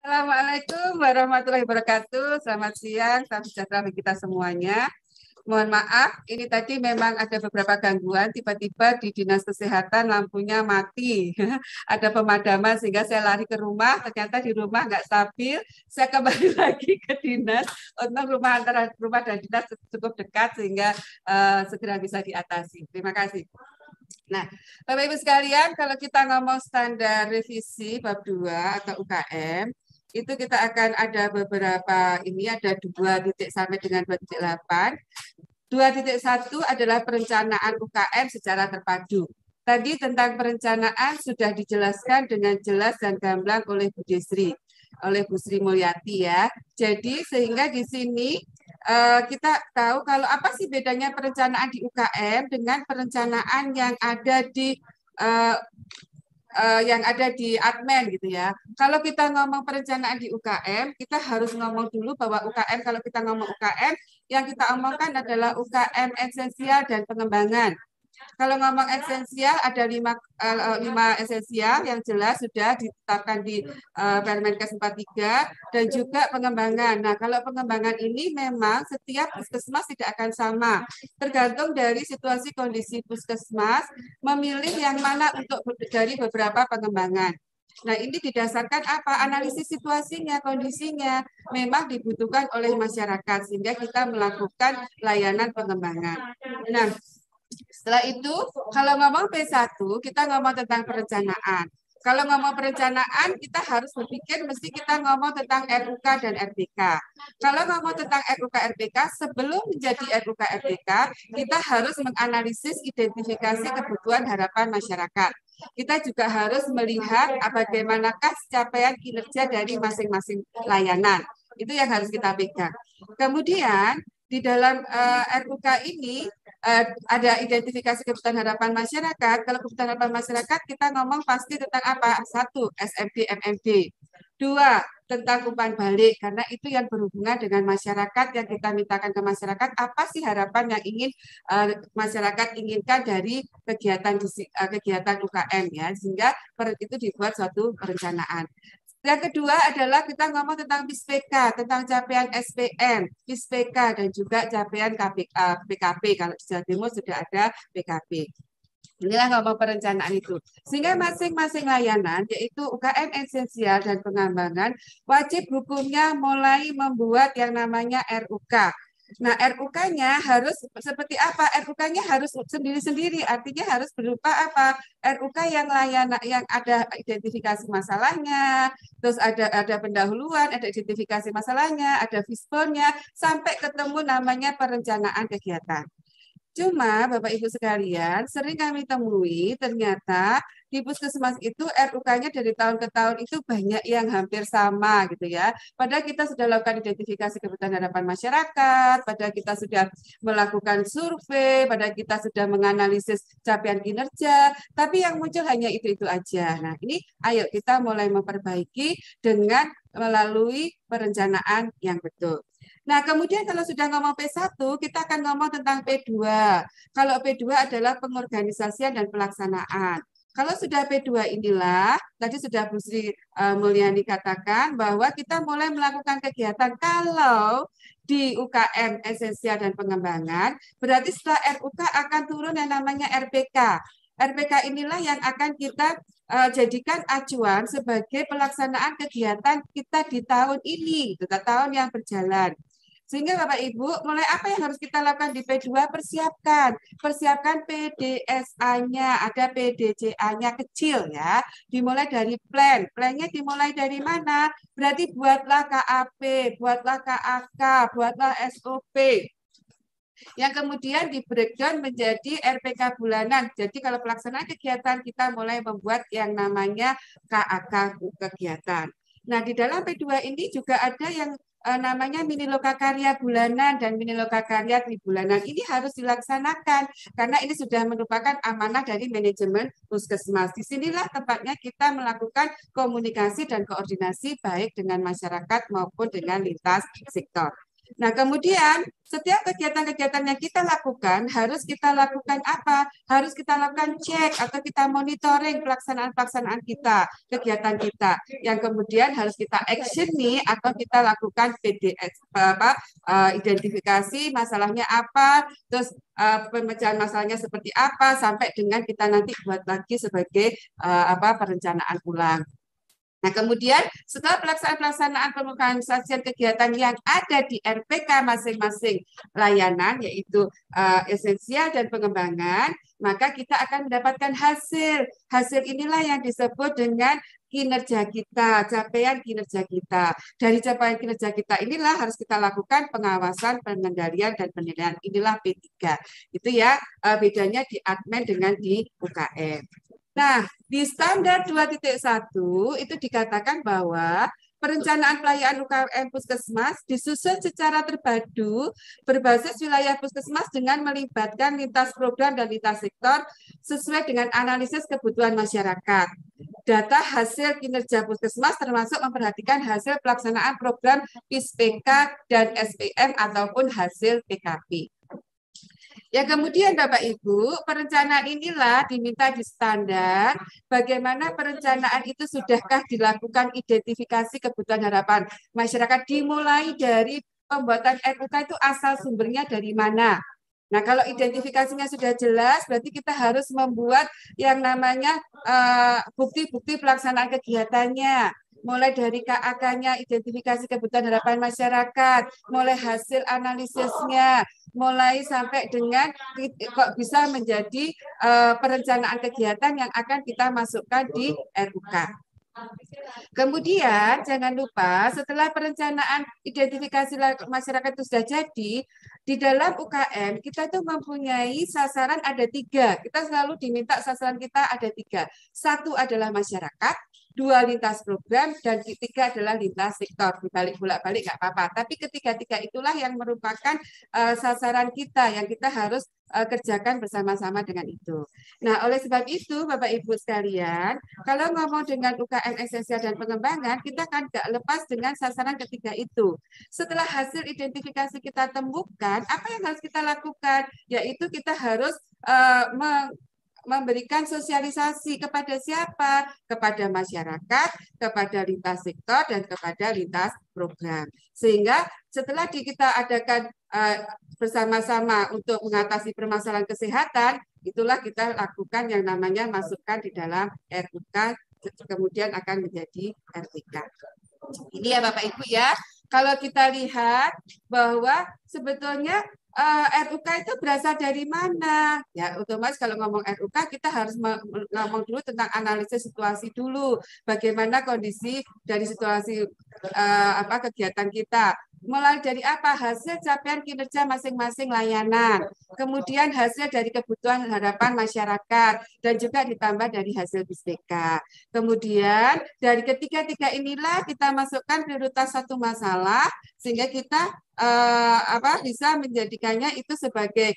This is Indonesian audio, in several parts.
Assalamualaikum warahmatullahi wabarakatuh. Selamat siang, salam sejahtera bagi kita semuanya. Mohon maaf, ini tadi memang ada beberapa gangguan. Tiba-tiba di Dinas Kesehatan lampunya mati. Ada pemadaman sehingga saya lari ke rumah. Ternyata di rumah nggak stabil. Saya kembali lagi ke dinas. Untuk rumah antara rumah dan dinas cukup dekat sehingga segera bisa diatasi. Terima kasih. Nah, Bapak Ibu sekalian, kalau kita ngomong standar revisi bab 2 atau UKM, itu kita akan ada beberapa, ini ada 2 titik sampai dengan 2,8. 2,1 adalah perencanaan UKM secara terpadu. Tadi tentang perencanaan sudah dijelaskan dengan jelas dan gamblang oleh Bu Sri Mulyati ya. Jadi sehingga di sini kita tahu kalau apa sih bedanya perencanaan di UKM dengan perencanaan eh, yang ada di admin gitu ya. Kalau kita ngomong perencanaan di UKM, kita harus ngomong dulu bahwa UKM, kalau kita ngomong UKM, yang kita omongkan adalah UKM esensial dan pengembangan. Kalau ngomong esensial ada lima esensial yang jelas sudah ditetapkan di Permenkes 43 dan juga pengembangan. Nah, kalau pengembangan ini memang setiap puskesmas tidak akan sama. Tergantung dari situasi kondisi puskesmas memilih yang mana untuk dari beberapa pengembangan. Nah, ini didasarkan apa? Analisis situasinya, kondisinya memang dibutuhkan oleh masyarakat sehingga kita melakukan layanan pengembangan. Nah, setelah itu, kalau ngomong P1, kita ngomong tentang perencanaan. Kalau ngomong perencanaan, kita harus berpikir mesti kita ngomong tentang RUK dan RPK. Kalau ngomong tentang RUK RPK, sebelum menjadi RUK RPK, kita harus menganalisis identifikasi kebutuhan harapan masyarakat. Kita juga harus melihat bagaimanakah capaian kinerja dari masing-masing layanan. Itu yang harus kita pegang. Kemudian, di dalam RUK ini ada identifikasi kebutuhan harapan masyarakat. Kalau kebutuhan harapan masyarakat, kita ngomong pasti tentang apa? Satu, SMD, MMD. Dua, tentang umpan balik, karena itu yang berhubungan dengan masyarakat, yang kita mintakan ke masyarakat, apa sih harapan yang ingin masyarakat inginkan dari kegiatan UKM ya, sehingga itu dibuat suatu perencanaan. Yang kedua adalah kita ngomong tentang PISPK, tentang capaian SPM, PISPK, dan juga capaian PKP. Kalau di Jawa Timur sudah ada PKP. Inilah ngomong perencanaan itu. Sehingga masing-masing layanan, yaitu UKM esensial dan pengembangan, wajib hukumnya mulai membuat yang namanya RUK. Nah, RUK-nya harus seperti apa? RUK-nya harus sendiri-sendiri, artinya harus berupa apa? RUK yang layanan, yang ada identifikasi masalahnya, terus ada pendahuluan, ada identifikasi masalahnya, ada fisponnya, sampai ketemu namanya perencanaan kegiatan. Cuma Bapak Ibu sekalian, sering kami temui ternyata di puskesmas itu RUK-nya dari tahun ke tahun itu banyak yang hampir sama gitu ya. Padahal kita sudah lakukan identifikasi kebutuhan harapan masyarakat, padahal kita sudah melakukan survei, padahal kita sudah menganalisis capaian kinerja, tapi yang muncul hanya itu-itu aja. Nah, ini ayo kita mulai memperbaiki dengan melalui perencanaan yang betul. Nah, kemudian kalau sudah ngomong P1, kita akan ngomong tentang P2. Kalau P2 adalah pengorganisasian dan pelaksanaan. Kalau sudah P2 inilah, tadi sudah Bu Sri Mulyani katakan bahwa kita mulai melakukan kegiatan kalau di UKM esensial dan pengembangan, berarti setelah RUK akan turun yang namanya RPK. RPK inilah yang akan kita jadikan acuan sebagai pelaksanaan kegiatan kita di tahun ini, tahun yang berjalan. Sehingga Bapak Ibu, mulai apa yang harus kita lakukan di P2? Persiapkan PDSA-nya, ada PDCA-nya kecil ya. Dimulai dari plan. Plan-nya dimulai dari mana? Berarti buatlah KAP, buatlah KAK, buatlah SOP. Yang kemudian di breakdown menjadi RPK bulanan. Jadi kalau pelaksanaan kegiatan kita mulai membuat yang namanya KAK kegiatan. Nah, di dalam P2 ini juga ada yang namanya mini lokakarya bulanan dan mini lokakarya tribulanan. Ini harus dilaksanakan karena ini sudah merupakan amanah dari manajemen puskesmas. Disinilah tempatnya kita melakukan komunikasi dan koordinasi baik dengan masyarakat maupun dengan lintas sektor. Nah, kemudian setiap kegiatan-kegiatan yang kita lakukan harus kita lakukan apa? Harus kita lakukan cek atau kita monitoring pelaksanaan-pelaksanaan kita, kegiatan kita. Yang kemudian harus kita action nih atau kita lakukan PDS identifikasi masalahnya apa, terus pemecahan masalahnya seperti apa sampai dengan kita nanti buat lagi sebagai perencanaan ulang. Nah, kemudian setelah pelaksanaan pengurusan kegiatan yang ada di RPK masing-masing layanan, yaitu esensial dan pengembangan, maka kita akan mendapatkan hasil. Hasil inilah yang disebut dengan kinerja kita, capaian kinerja kita. Dari capaian kinerja kita inilah harus kita lakukan pengawasan, pengendalian, dan penilaian. Inilah P3. Itu ya bedanya di admin dengan di UKM. Nah, di standar 2.1 itu dikatakan bahwa perencanaan pelayanan UKM Puskesmas disusun secara terpadu berbasis wilayah Puskesmas dengan melibatkan lintas program dan lintas sektor sesuai dengan analisis kebutuhan masyarakat. Data hasil kinerja Puskesmas termasuk memperhatikan hasil pelaksanaan program PISPK dan SPM ataupun hasil PKP. Ya, kemudian Bapak Ibu, perencanaan inilah diminta di standar bagaimana perencanaan itu sudahkah dilakukan identifikasi kebutuhan harapan masyarakat dimulai dari pembuatan RUK itu asal sumbernya dari mana. Nah, kalau identifikasinya sudah jelas, berarti kita harus membuat yang namanya bukti-bukti pelaksanaan kegiatannya. Mulai dari KAK-nya, identifikasi kebutuhan harapan masyarakat, mulai hasil analisisnya, mulai sampai dengan kok bisa menjadi perencanaan kegiatan yang akan kita masukkan di RUK. Kemudian jangan lupa setelah perencanaan identifikasi masyarakat itu sudah jadi, di dalam UKM kita tuh mempunyai sasaran ada 3. Kita selalu diminta sasaran kita ada 3. 1 adalah masyarakat, 2 lintas program, dan 3 adalah lintas sektor. Dibalik bolak-balik nggak apa-apa. Tapi ketiga-tiga itulah yang merupakan sasaran kita yang kita harus kerjakan bersama-sama dengan itu. Nah, oleh sebab itu, Bapak Ibu sekalian, kalau ngomong dengan UKM esensial dan pengembangan, kita kan nggak lepas dengan sasaran ketiga itu. Setelah hasil identifikasi kita temukan, apa yang harus kita lakukan? Yaitu kita harus memberikan sosialisasi kepada siapa? Kepada masyarakat, kepada lintas sektor, dan kepada lintas program. Sehingga setelah kita adakan bersama-sama untuk mengatasi permasalahan kesehatan, itulah kita lakukan yang namanya masukkan di dalam RUK, kemudian akan menjadi RPK. Ini ya Bapak Ibu ya. Kalau kita lihat bahwa sebetulnya RUK itu berasal dari mana? Ya, otomatis kalau ngomong RUK kita harus ngomong dulu tentang analisis situasi dulu. Bagaimana kondisi dari situasi kegiatan kita. Mulai dari apa? Hasil capaian kinerja masing-masing layanan. Kemudian hasil dari kebutuhan harapan masyarakat dan juga ditambah dari hasil PISPK. Kemudian dari ketiga-tiga inilah kita masukkan prioritas satu masalah sehingga kita bisa menjadikannya itu sebagai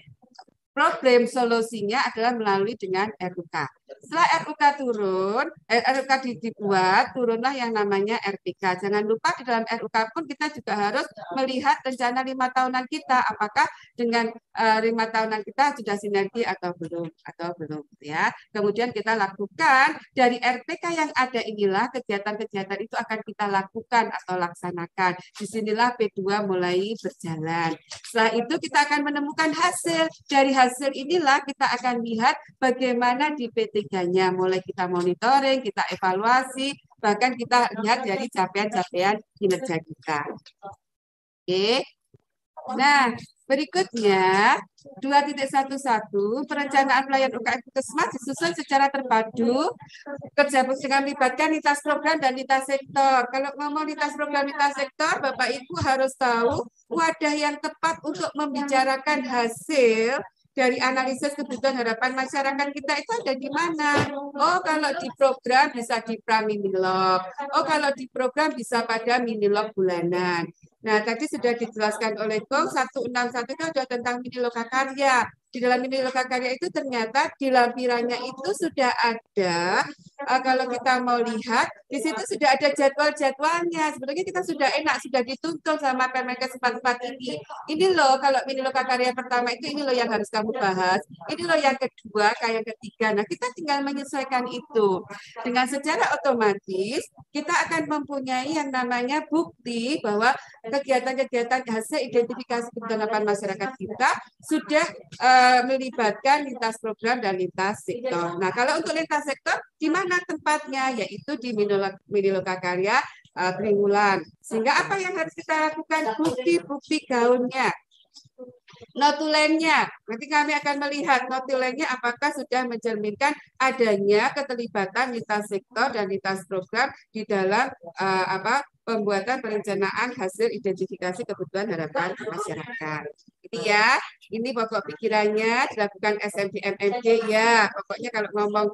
problem solusinya adalah melalui dengan RUK. Setelah RUK turun, RUK dibuat, turunlah yang namanya RPK. Jangan lupa di dalam RUK pun kita juga harus melihat rencana 5 tahunan kita, apakah dengan 5 tahunan kita sudah sinergi atau belum ya. Kemudian kita lakukan dari RPK yang ada inilah kegiatan-kegiatan itu akan kita lakukan atau laksanakan. Disinilah P2 mulai berjalan. Setelah itu kita akan menemukan hasil. Dari hasil inilah kita akan lihat bagaimana di P3-nya. Mulai kita monitoring, kita evaluasi, bahkan kita lihat dari capaian-capaian kinerja kita. Oke. Nah, berikutnya 2.11 perencanaan pelayanan UKM Puskesmas disusun secara terpadu kerja dengan melibatkan lintas program dan lintas sektor. Kalau ngomong lintas program lintas sektor, Bapak Ibu harus tahu wadah yang tepat untuk membicarakan hasil dari analisis kebutuhan harapan masyarakat kita itu ada di mana? Oh, kalau di program bisa di praminilog. Oh, kalau di program bisa pada minilog bulanan. Nah, tadi sudah dijelaskan oleh Gong 161 itu ada tentang miniloka karya. Di dalam miniloka karya itu ternyata di lampirannya itu sudah ada kalau kita mau lihat, di situ sudah ada jadwal-jadwalnya. Sebenarnya kita sudah enak, sudah dituntun sama Permenkes 44 ini. Ini loh, kalau mini lokakarya pertama itu, ini loh yang harus kamu bahas. Ini loh yang kedua, kayak yang ketiga. Nah, kita tinggal menyesuaikan itu. Dengan secara otomatis, kita akan mempunyai yang namanya bukti bahwa kegiatan-kegiatan hasil identifikasi kebutuhan masyarakat kita sudah melibatkan lintas program dan lintas sektor. Nah, kalau untuk lintas sektor, di mana tempatnya? Yaitu di mini lokakarya triwulan. Sehingga apa yang harus kita lakukan? Bukti-bukti gaunnya. Notulennya, nanti kami akan melihat notulennya apakah sudah mencerminkan adanya keterlibatan lintas sektor dan lintas program di dalam pembuatan perencanaan hasil identifikasi kebutuhan harapan masyarakat. Ini ya, ini pokok pikirannya dilakukan SMD-MMD ya. Pokoknya kalau ngomong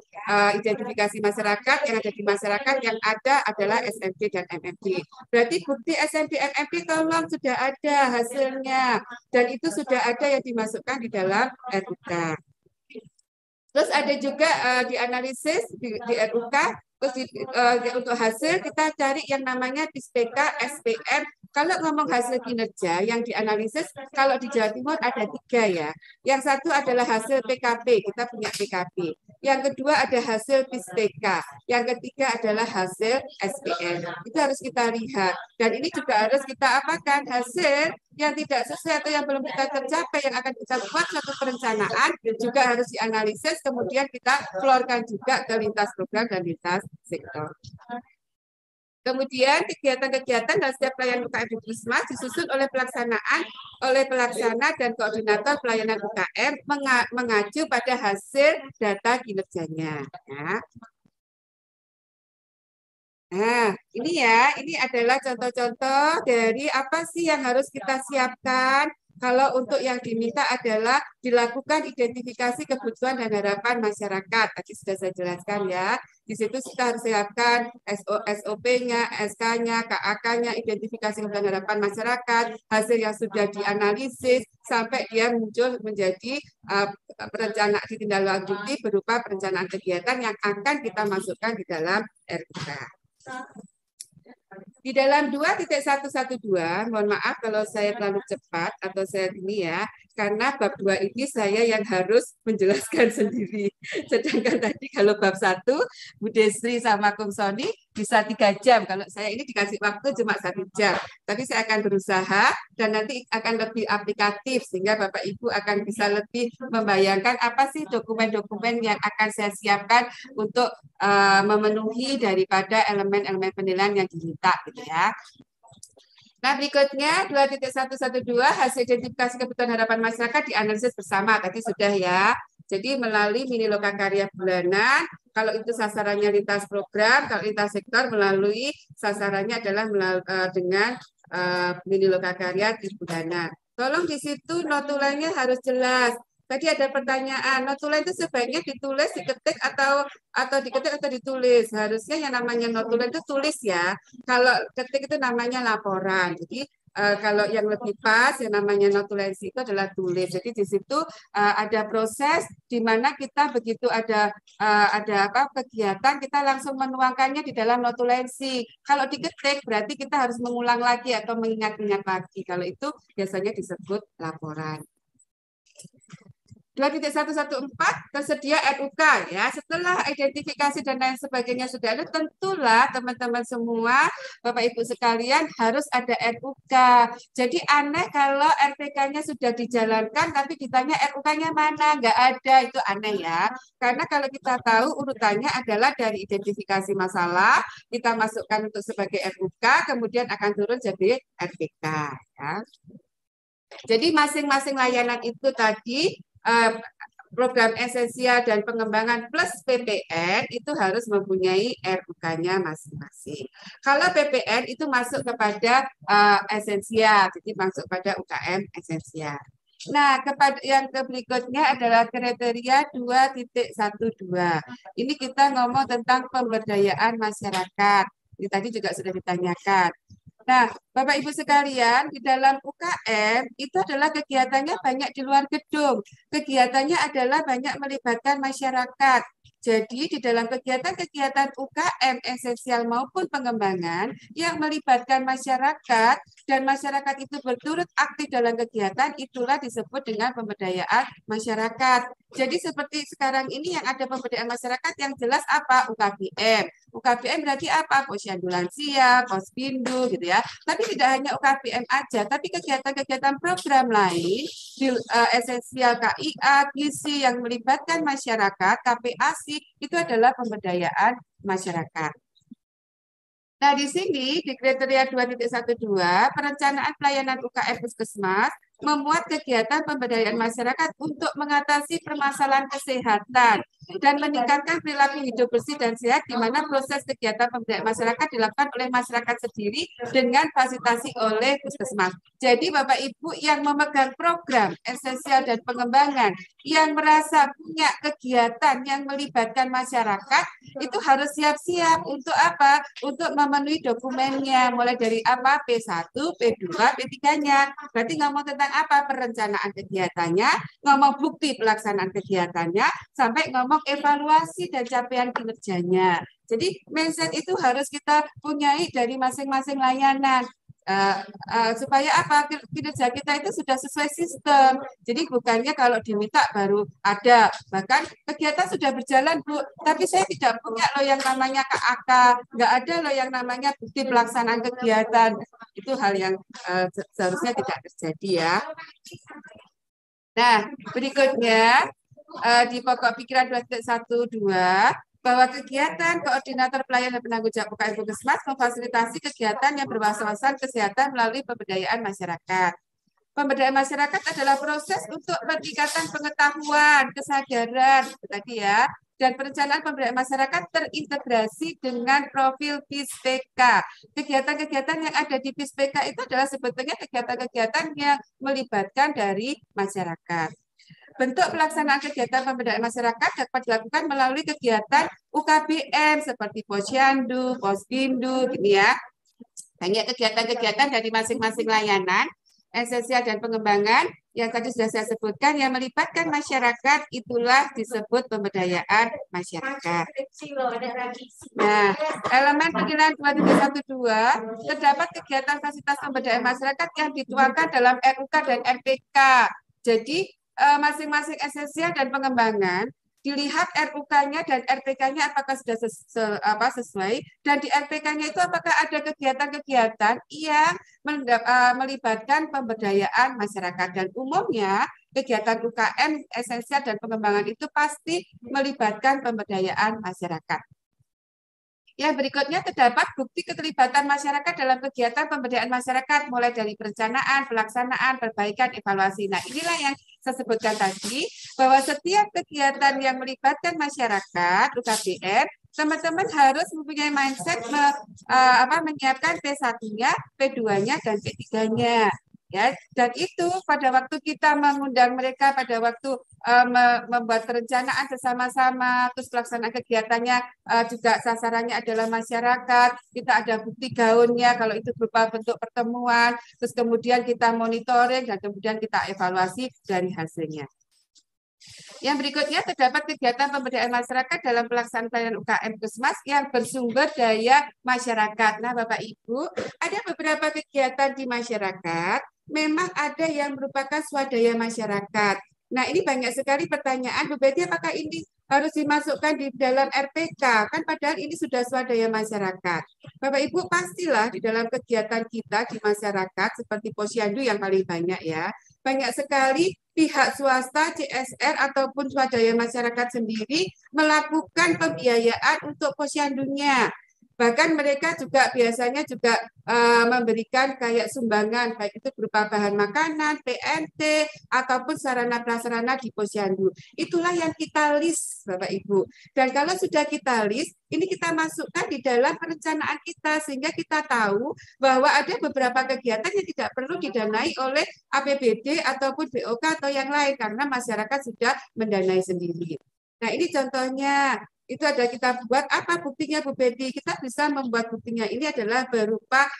identifikasi masyarakat, yang ada di masyarakat yang ada adalah SMD dan MMD. Berarti bukti SMD-MMD tolong sudah ada hasilnya dan itu sudah ada yang dimasukkan di dalam RUK. Terus ada juga dianalisis di RUK. Terus untuk hasil kita cari yang namanya PISPK, SPM. Kalau ngomong hasil kinerja yang dianalisis, kalau di Jawa Timur ada 3 ya. Yang satu adalah hasil PKP, kita punya PKP. Yang kedua ada hasil PISPK. Yang ketiga adalah hasil SPM. Itu harus kita lihat. Dan ini juga harus kita apakan hasil yang tidak sesuai atau yang belum kita tercapai, yang akan kita buat suatu perencanaan, juga harus dianalisis, kemudian kita keluarkan juga ke lintas program dan lintas sektor. Kemudian kegiatan-kegiatan dan setiap pelayanan UKM di Puskesmas disusun oleh pelaksana dan koordinator pelayanan UKM mengacu pada hasil data kinerjanya. Ya. Nah, ini adalah contoh-contoh dari apa sih yang harus kita siapkan. Kalau untuk yang diminta adalah dilakukan identifikasi kebutuhan dan harapan masyarakat. Tadi sudah saya jelaskan ya. Di situ kita harus siapkan SOP-nya, SK-nya, KAK-nya, identifikasi kebutuhan harapan masyarakat, hasil yang sudah dianalisis, sampai dia muncul menjadi perencanaan ditindaklanjuti berupa perencanaan kegiatan yang akan kita masukkan di dalam RUK. Di dalam 2.112, mohon maaf kalau saya terlalu cepat atau saya ini ya, karena bab 2 ini saya yang harus menjelaskan sendiri. Sedangkan tadi kalau bab 1, Bu Desri sama Kung Sony bisa 3 jam. Kalau saya ini dikasih waktu cuma 1 jam. Tapi saya akan berusaha dan nanti akan lebih aplikatif sehingga Bapak Ibu akan bisa lebih membayangkan apa sih dokumen-dokumen yang akan saya siapkan untuk memenuhi daripada elemen-elemen penilaian yang diminta gitu ya. Nah, berikutnya 2.112 hasil identifikasi kebutuhan harapan masyarakat dianalisis bersama. Tadi sudah ya. Jadi melalui mini lokakarya bulanan, kalau itu sasarannya lintas program, kalau lintas sektor melalui sasarannya adalah dengan mini lokakarya bulanan. Tolong di situ notulennya harus jelas. Tadi ada pertanyaan, notulen itu sebaiknya ditulis, diketik atau diketik atau ditulis. Harusnya yang namanya notulen itu tulis ya. Kalau ketik itu namanya laporan. Jadi kalau yang lebih pas yang namanya notulensi itu adalah tulis. Jadi di situ ada proses di mana kita begitu ada kegiatan kita langsung menuangkannya di dalam notulensi. Kalau diketik berarti kita harus mengulang lagi atau mengingat-ingat lagi. Kalau itu biasanya disebut laporan. 2.114 tersedia RUK ya. Setelah identifikasi dan lain sebagainya sudah ada, tentulah teman-teman semua, Bapak Ibu sekalian harus ada RUK. Jadi aneh kalau RPK-nya sudah dijalankan tapi ditanya RUK-nya mana, nggak ada, itu aneh ya. Karena kalau kita tahu urutannya adalah dari identifikasi masalah, kita masukkan untuk sebagai RUK, kemudian akan turun jadi RPK ya. Jadi masing-masing layanan itu tadi program esensial dan pengembangan plus PPN itu harus mempunyai RUK-nya masing-masing. Kalau PPN itu masuk kepada esensial, jadi masuk pada UKM esensial. Nah, yang berikutnya adalah kriteria 2.12. Ini kita ngomong tentang pemberdayaan masyarakat. Ini tadi juga sudah ditanyakan. Nah, Bapak Ibu sekalian, di dalam UKM itu adalah kegiatannya banyak di luar gedung. Kegiatannya adalah banyak melibatkan masyarakat. Jadi di dalam kegiatan-kegiatan UKM esensial maupun pengembangan yang melibatkan masyarakat dan masyarakat itu berturut aktif dalam kegiatan, itulah disebut dengan pemberdayaan masyarakat. Jadi seperti sekarang ini yang ada pemberdayaan masyarakat yang jelas apa? UKBM. UKBM berarti apa? Posyandu lansia, Posbindu gitu ya. Tapi tidak hanya UKBM aja, tapi kegiatan-kegiatan program lain di esensial KIA, gizi yang melibatkan masyarakat, KPASI itu adalah pemberdayaan masyarakat. Nah, di sini di kriteria 2.12, perencanaan pelayanan UKM Puskesmas memuat kegiatan pemberdayaan masyarakat untuk mengatasi permasalahan kesehatan dan meningkatkan perilaku hidup bersih dan sehat, di mana proses kegiatan pemberdayaan masyarakat dilakukan oleh masyarakat sendiri dengan fasilitasi oleh Puskesmas. Jadi Bapak Ibu yang memegang program esensial dan pengembangan yang merasa punya kegiatan yang melibatkan masyarakat itu harus siap-siap untuk apa? Untuk memenuhi dokumennya, mulai dari apa? P1, P2, P3-nya. Berarti ngomong tentang apa? Perencanaan kegiatannya, ngomong bukti pelaksanaan kegiatannya, sampai ngomong evaluasi dan capaian kinerjanya. Jadi mindset itu harus kita punyai dari masing-masing layanan. Supaya apa, kinerja kita itu sudah sesuai sistem. Jadi bukannya kalau diminta baru ada, bahkan kegiatan sudah berjalan Bu, tapi saya tidak punya loh yang namanya KAK, nggak ada loh yang namanya bukti pelaksanaan kegiatan. Itu hal yang seharusnya tidak terjadi ya. Nah, berikutnya di pokok pikiran 2.12 bahwa kegiatan koordinator pelayanan penanggung jawab UKM Puskesmas memfasilitasi kegiatan yang berwawasan kesehatan melalui pemberdayaan masyarakat. Pemberdayaan masyarakat adalah proses untuk peningkatan pengetahuan, kesadaran, tadi ya, dan perencanaan pemberdayaan masyarakat terintegrasi dengan profil PISPK. Kegiatan-kegiatan yang ada di PISPK itu adalah sebetulnya kegiatan-kegiatan yang melibatkan dari masyarakat. Bentuk pelaksanaan kegiatan pemberdayaan masyarakat dapat dilakukan melalui kegiatan UKBM seperti Posyandu, Posbindu, gitu ya. Banyak kegiatan-kegiatan dari masing-masing layanan, esensial dan pengembangan yang tadi sudah saya sebutkan yang melibatkan masyarakat, itulah disebut pemberdayaan masyarakat. Nah, elemen penilaian 2.12 terdapat kegiatan fasilitas pemberdayaan masyarakat yang dituangkan dalam RUK dan RPK. Jadi masing-masing esensial dan pengembangan dilihat RUK-nya dan RPK-nya apakah sudah sesuai, dan di RPK-nya itu apakah ada kegiatan-kegiatan yang melibatkan pemberdayaan masyarakat, dan umumnya kegiatan UKM esensial dan pengembangan itu pasti melibatkan pemberdayaan masyarakat. Yang berikutnya terdapat bukti keterlibatan masyarakat dalam kegiatan pemberdayaan masyarakat mulai dari perencanaan, pelaksanaan, perbaikan, evaluasi. Nah, inilah yang saya sebutkan tadi bahwa setiap kegiatan yang melibatkan masyarakat UKBM, teman-teman harus mempunyai mindset menyiapkan P1-nya, P2-nya, dan P3-nya. Ya, dan itu pada waktu kita mengundang mereka, pada waktu membuat perencanaan bersama-sama, terus pelaksanaan kegiatannya juga sasarannya adalah masyarakat, kita ada bukti gaunnya kalau itu berupa bentuk pertemuan, terus kemudian kita monitoring dan kemudian kita evaluasi dari hasilnya. Yang berikutnya terdapat kegiatan pemberdayaan masyarakat dalam pelaksanaan pelayanan UKM Puskesmas yang bersumber daya masyarakat. Nah, Bapak Ibu, ada beberapa kegiatan di masyarakat, memang ada yang merupakan swadaya masyarakat. Nah, ini banyak sekali pertanyaan, Bu Betty, apakah ini harus dimasukkan di dalam RPK? Kan padahal ini sudah swadaya masyarakat. Bapak Ibu, pastilah di dalam kegiatan kita di masyarakat, seperti Posyandu yang paling banyak ya, banyak sekali pihak swasta, CSR, ataupun swadaya masyarakat sendiri melakukan pembiayaan untuk posyandunya. Bahkan mereka juga biasanya juga memberikan kayak sumbangan, baik itu berupa bahan makanan, PNT, ataupun sarana prasarana di posyandu. Itulah yang kita list, Bapak Ibu. Dan kalau sudah kita list, ini kita masukkan di dalam perencanaan kita, sehingga kita tahu bahwa ada beberapa kegiatan yang tidak perlu didanai oleh APBD ataupun BOK atau yang lain, karena masyarakat sudah mendanai sendiri. Nah, ini contohnya. Itu ada kita buat apa buktinya Bu Betty? Kita bisa membuat buktinya ini adalah berupa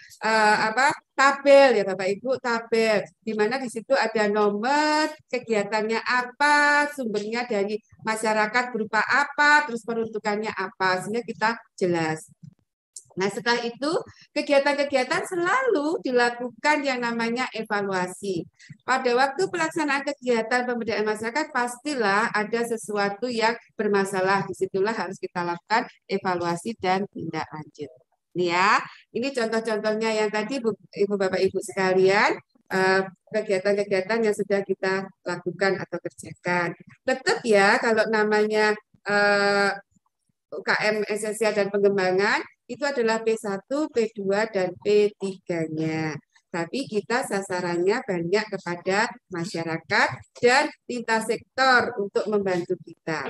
tabel ya Bapak Ibu, tabel. Di mana di situ ada nomor, kegiatannya apa, sumbernya dari masyarakat berupa apa, terus peruntukannya apa, sehingga kita jelas. Nah, setelah itu kegiatan-kegiatan selalu dilakukan yang namanya evaluasi. Pada waktu pelaksanaan kegiatan pemberdayaan masyarakat, pastilah ada sesuatu yang bermasalah. Disitulah harus kita lakukan evaluasi dan tindak lanjut. Ini ya, ini contoh-contohnya yang tadi Ibu Bapak Ibu sekalian, kegiatan-kegiatan yang sudah kita lakukan atau kerjakan. Tetap ya, kalau namanya UKM esensial dan pengembangan itu adalah P1, P2, dan P3-nya. Tapi kita sasarannya banyak kepada masyarakat dan lintas sektor untuk membantu kita.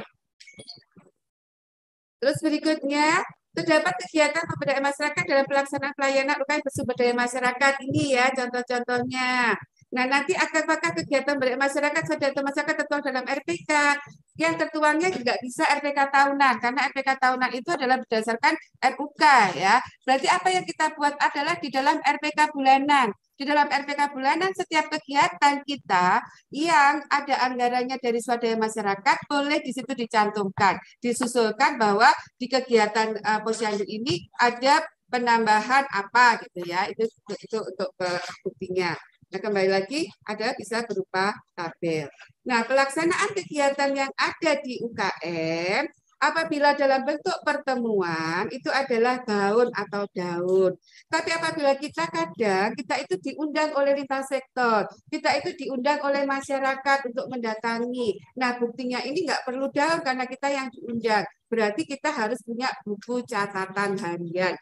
Terus berikutnya, terdapat kegiatan pemberdayaan masyarakat dalam pelaksanaan pelayanan UKM bersumber daya masyarakat. Ini ya contoh-contohnya. Nah, nanti apakah kegiatan pemberdayaan masyarakat atau masyarakat tertuang dalam RPK? Yang tertuangnya juga bisa RPK tahunan, karena RPK tahunan itu adalah berdasarkan RUK ya. Berarti apa yang kita buat adalah di dalam RPK bulanan. Di dalam RPK bulanan setiap kegiatan kita yang ada anggarannya dari swadaya masyarakat boleh di situ dicantumkan, disusulkan bahwa di kegiatan posyandu ini ada penambahan apa gitu ya. Itu untuk buktinya. Nah, kembali lagi ada bisa berupa tabel. Nah, pelaksanaan kegiatan yang ada di UKM apabila dalam bentuk pertemuan itu adalah gaun atau daun. Tapi apabila kita itu diundang oleh lintas sektor, kita itu diundang oleh masyarakat untuk mendatangi. Nah, buktinya ini nggak perlu daun karena kita yang diundang. Berarti kita harus punya buku catatan harian.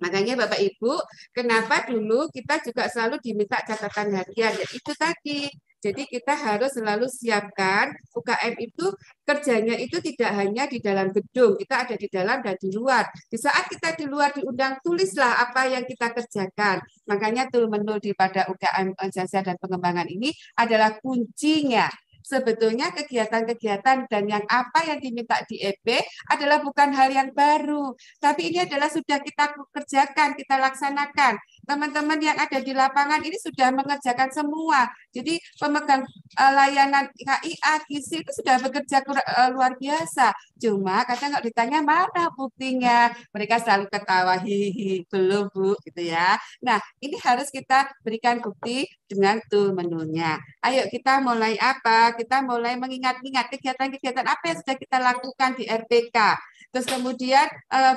Makanya Bapak Ibu, kenapa dulu kita juga selalu diminta catatan harian? Ya, itu tadi. Jadi kita harus selalu siapkan UKM itu kerjanya itu tidak hanya di dalam gedung, kita ada di dalam dan di luar. Di saat kita di luar diundang, tulislah apa yang kita kerjakan. Makanya menu pada UKM esensial dan pengembangan ini adalah kuncinya. Sebetulnya kegiatan-kegiatan dan yang apa yang diminta di EP adalah bukan hal yang baru, tapi ini adalah sudah kita kerjakan, kita laksanakan. Teman-teman yang ada di lapangan ini sudah mengerjakan semua. Jadi pemegang layanan KIA, KISI itu sudah bekerja luar biasa. Cuma kadang nggak ditanya mana buktinya, mereka selalu ketawa, hihi, belum Bu, gitu ya. Nah, ini harus kita berikan bukti dengan menunya. Ayo kita mulai apa? Kita mulai mengingat-ingat kegiatan-kegiatan apa yang sudah kita lakukan di RPK. Terus kemudian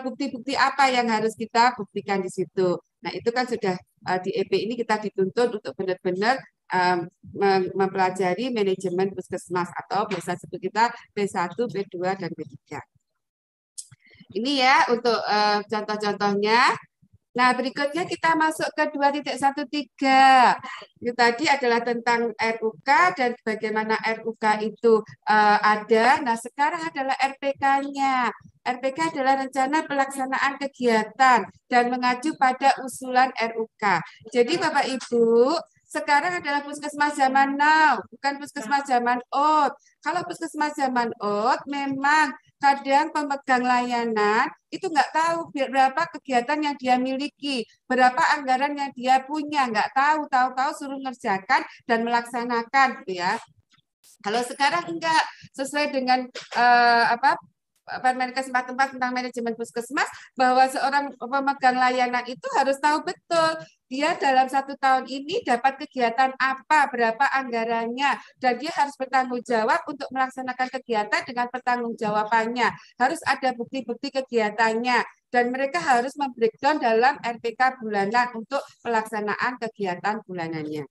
bukti-bukti apa yang harus kita buktikan di situ. Nah, itu kan sudah di EP ini kita dituntut untuk benar-benar mempelajari manajemen puskesmas atau biasa sebut kita P1, P2, dan P3. Ini ya untuk contoh-contohnya. Nah, berikutnya kita masuk ke 2.13. Ini tadi adalah tentang RUK dan bagaimana RUK itu ada. Nah, sekarang adalah RPK-nya. RPK adalah rencana pelaksanaan kegiatan dan mengacu pada usulan RUK. Jadi Bapak Ibu, sekarang adalah puskesmas zaman now, bukan puskesmas zaman old. Kalau puskesmas zaman old memang kadang pemegang layanan itu nggak tahu berapa kegiatan yang dia miliki, berapa anggaran yang dia punya, nggak tahu suruh ngerjakan dan melaksanakan, gitu ya. Kalau sekarang enggak sesuai dengan Permenkes 44 tentang manajemen puskesmas, bahwa seorang pemegang layanan itu harus tahu betul dia dalam 1 tahun ini dapat kegiatan apa, berapa anggarannya, dan dia harus bertanggung jawab untuk melaksanakan kegiatan dengan pertanggungjawabannya. Harus ada bukti-bukti kegiatannya, dan mereka harus membreakdown dalam RPK bulanan untuk pelaksanaan kegiatan bulanannya.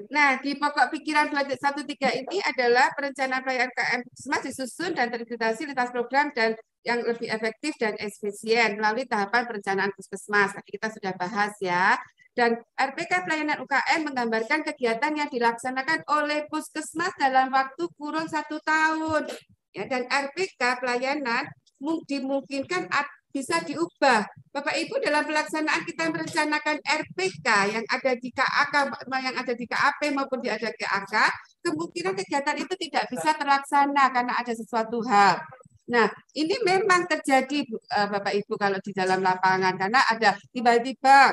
Nah, di pokok pikiran 213 ini adalah perencanaan pelayanan UKM puskesmas disusun dan terintegrasi lintas program dan yang lebih efektif dan efisien melalui tahapan perencanaan puskesmas. Tadi kita sudah bahas ya. Dan RPK pelayanan UKM menggambarkan kegiatan yang dilaksanakan oleh puskesmas dalam waktu kurun 1 tahun. Ya, dan RPK pelayanan dimungkinkan bisa diubah. Bapak Ibu, dalam pelaksanaan kita merencanakan RPK yang ada di KAK, yang ada di KAP maupun di ada KAK, kemungkinan kegiatan itu tidak bisa terlaksana karena ada sesuatu hal. Nah, ini memang terjadi Bapak Ibu kalau di dalam lapangan karena ada tiba-tiba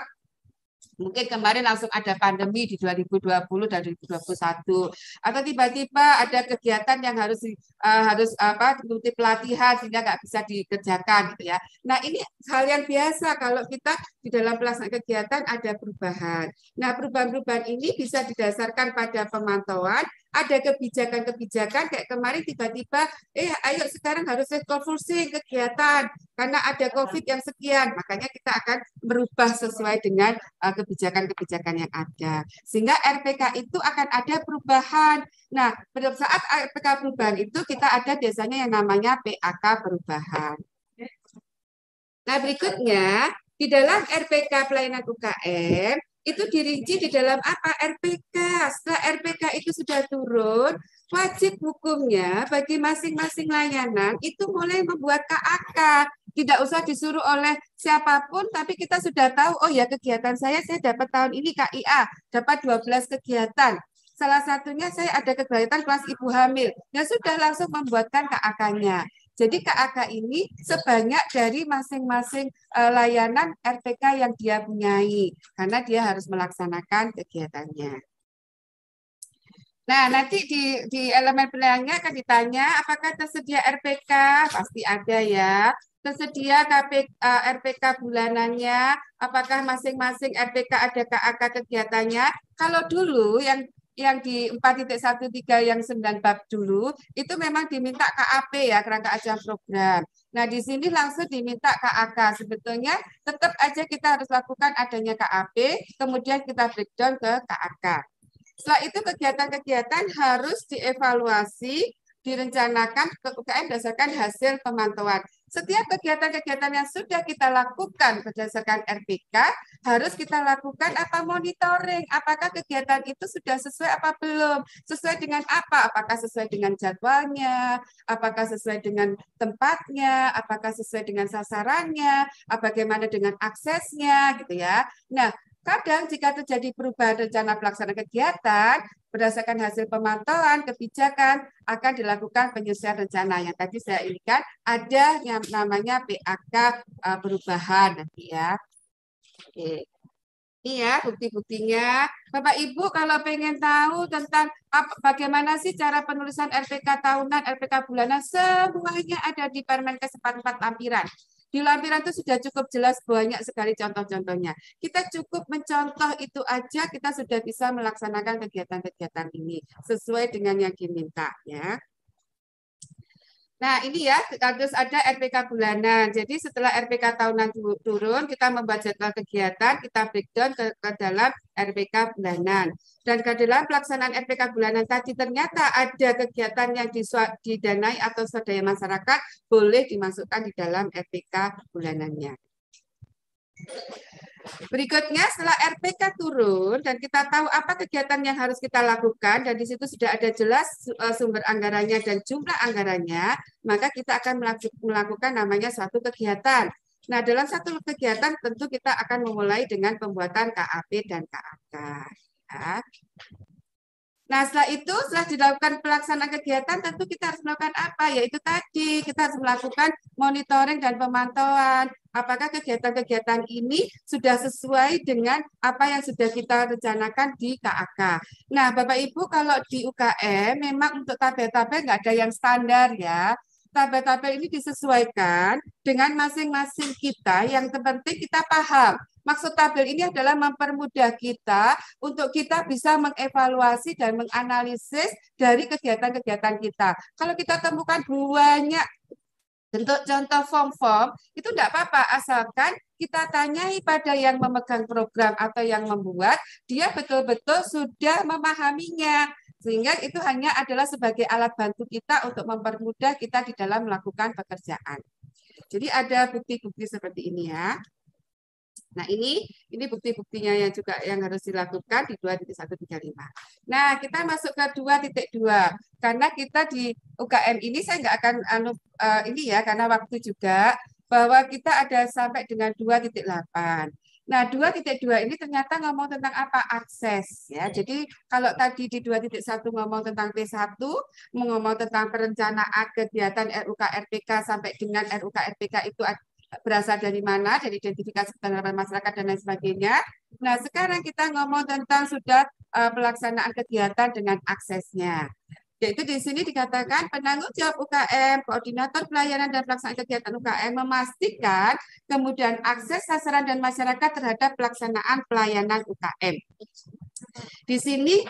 mungkin kemarin langsung ada pandemi di 2020 dan 2021 atau tiba-tiba ada kegiatan yang harus apa mengikuti pelatihan sehingga nggak bisa dikerjakan gitu ya. Nah, ini hal yang biasa kalau kita di dalam pelaksanaan kegiatan ada perubahan. Nah, perubahan-perubahan ini bisa didasarkan pada pemantauan, ada kebijakan-kebijakan kayak kemarin tiba-tiba ayo sekarang harus refocusing kegiatan karena ada COVID yang sekian, makanya kita akan merubah sesuai dengan kebijakan-kebijakan yang ada. Sehingga RPK itu akan ada perubahan. Nah, pada saat RPK perubahan itu kita ada biasanya yang namanya PAK perubahan. Nah, berikutnya di dalam RPK pelayanan UKM itu dirinci di dalam apa? RPK. Setelah RPK itu sudah turun, wajib hukumnya bagi masing-masing layanan itu mulai membuat KAK. Tidak usah disuruh oleh siapapun, tapi kita sudah tahu, oh ya kegiatan saya dapat tahun ini KIA, dapat 12 kegiatan. Salah satunya saya ada kegiatan kelas ibu hamil. Ya sudah langsung membuatkan KAK-nya. Jadi KAK ini sebanyak dari masing-masing layanan RPK yang dia punyai, karena dia harus melaksanakan kegiatannya. Nah, nanti di elemen penilaiannya akan ditanya apakah tersedia RPK, pasti ada ya. Tersedia RPK bulanannya, apakah masing-masing RPK ada KAK kegiatannya. Kalau dulu yang di 4.13 yang 9 bab dulu, itu memang diminta KAP ya, kerangka ajuan program. Nah, di sini langsung diminta KAK. Sebetulnya tetap aja kita harus lakukan adanya KAP, kemudian kita breakdown ke KAK. Setelah itu kegiatan-kegiatan harus dievaluasi, direncanakan ke UKM berdasarkan hasil pemantauan. Setiap kegiatan-kegiatan yang sudah kita lakukan berdasarkan RPK, harus kita lakukan apa monitoring, apakah kegiatan itu sudah sesuai apa belum, sesuai dengan apa, apakah sesuai dengan jadwalnya, apakah sesuai dengan tempatnya, apakah sesuai dengan sasarannya, bagaimana dengan aksesnya, gitu ya. Nah, kadang jika terjadi perubahan rencana pelaksanaan kegiatan, berdasarkan hasil pemantauan kebijakan akan dilakukan penyesuaian rencana. Yang tadi saya indikan ada yang namanya PAK perubahan nanti ya. Oke. Ini ya bukti-buktinya. Bapak Ibu kalau pengen tahu tentang bagaimana sih cara penulisan RPK tahunan, RPK bulanan, semuanya ada di Permenkes 44 lampiran. Di lampiran itu sudah cukup jelas banyak sekali contoh-contohnya. Kita cukup mencontoh itu aja, kita sudah bisa melaksanakan kegiatan-kegiatan ini sesuai dengan yang diminta ya. Nah, ini ya, harus ada RPK bulanan. Jadi setelah RPK tahunan turun, kita membuat jadwal kegiatan, kita breakdown ke dalam RPK bulanan. Dan ke dalam pelaksanaan RPK bulanan tadi ternyata ada kegiatan yang didanai atau swadaya masyarakat, boleh dimasukkan di dalam RPK bulanannya. Berikutnya setelah RPK turun dan kita tahu apa kegiatan yang harus kita lakukan dan di situ sudah ada jelas sumber anggarannya dan jumlah anggarannya, maka kita akan melakukan namanya suatu kegiatan. Nah, dalam satu kegiatan tentu kita akan memulai dengan pembuatan KAP dan KAK. Ya. Nah, setelah dilakukan pelaksanaan kegiatan, tentu kita harus melakukan apa? Yaitu tadi, kita harus melakukan monitoring dan pemantauan. Apakah kegiatan-kegiatan ini sudah sesuai dengan apa yang sudah kita rencanakan di KAK. Nah, Bapak Ibu, kalau di UKM, memang untuk tabel-tabel nggak ada yang standar ya. Tabel-tabel ini disesuaikan dengan masing-masing kita, yang terpenting kita paham. Maksud tabel ini adalah mempermudah kita untuk kita bisa mengevaluasi dan menganalisis dari kegiatan-kegiatan kita. Kalau kita temukan banyak bentuk contoh form-form, itu tidak apa-apa, asalkan kita tanyai pada yang memegang program atau yang membuat, dia betul-betul sudah memahaminya. Sehingga itu hanya adalah sebagai alat bantu kita untuk mempermudah kita di dalam melakukan pekerjaan. Jadi ada bukti-bukti seperti ini ya. Nah, ini bukti-buktinya yang juga yang harus dilakukan di 2.135. Nah, kita masuk ke 2.2. Karena kita di UKM ini saya nggak akan ini ya karena waktu juga bahwa kita ada sampai dengan 2.8. Nah, 2.2 ini ternyata ngomong tentang apa? Akses ya. Jadi kalau tadi di 2.1 ngomong tentang P1, ngomong tentang perencanaan kegiatan RUK-RPK sampai dengan RUK-RPK itu berasal dari mana, dari identifikasi ketenagaan masyarakat dan lain sebagainya. Nah, sekarang kita ngomong tentang sudah pelaksanaan kegiatan dengan aksesnya. Yaitu di sini dikatakan penanggung jawab UKM, koordinator pelayanan dan pelaksanaan kegiatan UKM memastikan kemudian akses sasaran dan masyarakat terhadap pelaksanaan pelayanan UKM. Di sini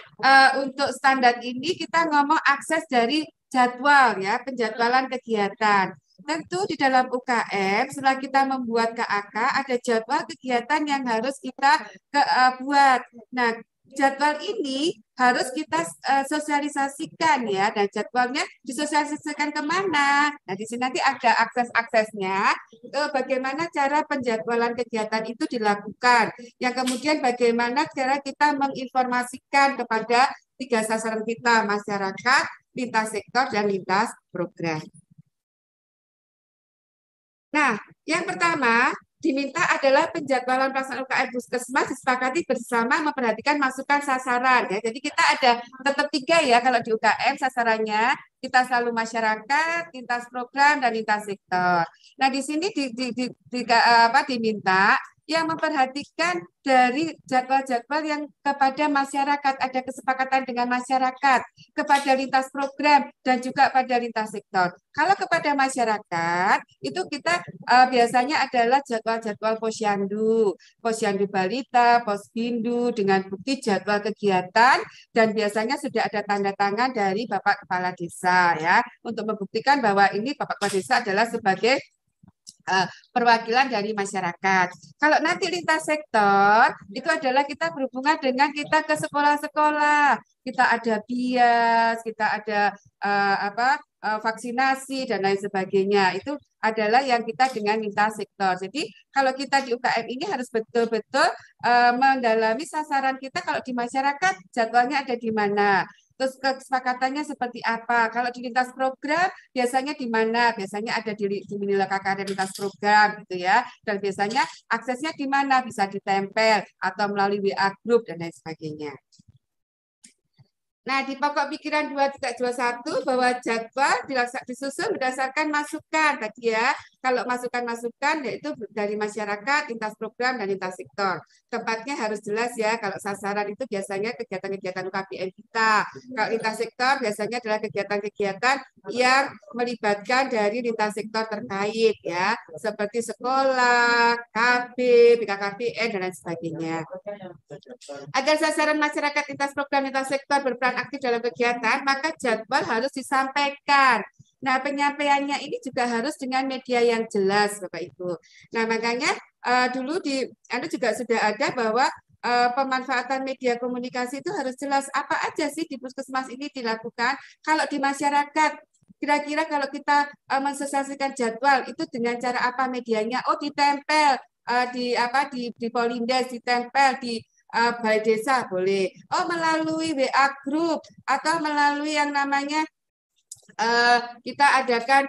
untuk standar ini kita ngomong akses dari jadwal ya, penjadwalan kegiatan. Tentu di dalam UKM setelah kita membuat KAK ada jadwal kegiatan yang harus kita buat. Nah, jadwal ini harus kita sosialisasikan ya, dan jadwalnya disosialisasikan kemana? Nah, di sini nanti ada akses-aksesnya, bagaimana cara penjadwalan kegiatan itu dilakukan. Yang kemudian bagaimana cara kita menginformasikan kepada 3 sasaran kita, masyarakat, lintas sektor, dan lintas program. Nah, yang pertama diminta adalah penjadwalan pelaksanaan UKM Puskesmas disepakati bersama memperhatikan masukan sasaran. Ya. Jadi kita ada tetap 3 ya kalau di UKM sasarannya. Kita selalu masyarakat, lintas program, dan lintas sektor. Nah, di sini diminta yang memperhatikan dari jadwal-jadwal yang kepada masyarakat, ada kesepakatan dengan masyarakat, kepada lintas program, dan juga pada lintas sektor. Kalau kepada masyarakat, itu kita biasanya adalah jadwal-jadwal posyandu, posyandu balita, posbindu, dengan bukti jadwal kegiatan, dan biasanya sudah ada tanda tangan dari Bapak Kepala Desa, ya, untuk membuktikan bahwa ini Bapak Kepala Desa adalah sebagai perwakilan dari masyarakat. Kalau nanti lintas sektor, itu adalah kita berhubungan dengan kita ke sekolah-sekolah. Kita ada bias, kita ada vaksinasi, dan lain sebagainya. Itu adalah yang kita dengan lintas sektor. Jadi kalau kita di UKM ini harus betul-betul mendalami sasaran kita. Kalau di masyarakat, jadwalnya ada di mana. Terus kesepakatannya seperti apa? Kalau di lintas program biasanya di mana? Biasanya ada di Minila KK lintas program gitu ya. Dan biasanya aksesnya di mana? Bisa ditempel atau melalui WA group dan lain sebagainya. Nah, di pokok pikiran 2.21 bahwa jadwal disusun berdasarkan masukan tadi ya. Kalau masukan-masukan yaitu dari masyarakat, lintas program, dan lintas sektor. Tempatnya harus jelas ya. Kalau sasaran itu biasanya kegiatan-kegiatan UKBM kita. Kalau lintas sektor biasanya adalah kegiatan-kegiatan yang melibatkan dari lintas sektor terkait ya. Seperti sekolah, KB, BKKBN, dan lain sebagainya. Agar sasaran masyarakat lintas program lintas sektor berperan aktif dalam kegiatan, maka jadwal harus disampaikan. Nah, penyampaiannya ini juga harus dengan media yang jelas, Bapak Ibu. Nah, makanya dulu Anda juga sudah ada bahwa pemanfaatan media komunikasi itu harus jelas. Apa aja sih di Puskesmas ini dilakukan? Kalau di masyarakat, kira-kira kalau kita mensosialisasikan jadwal itu dengan cara apa medianya? Oh, ditempel di Polindes, ditempel di Balai Desa boleh. Oh, melalui WA group atau melalui yang namanya kita adakan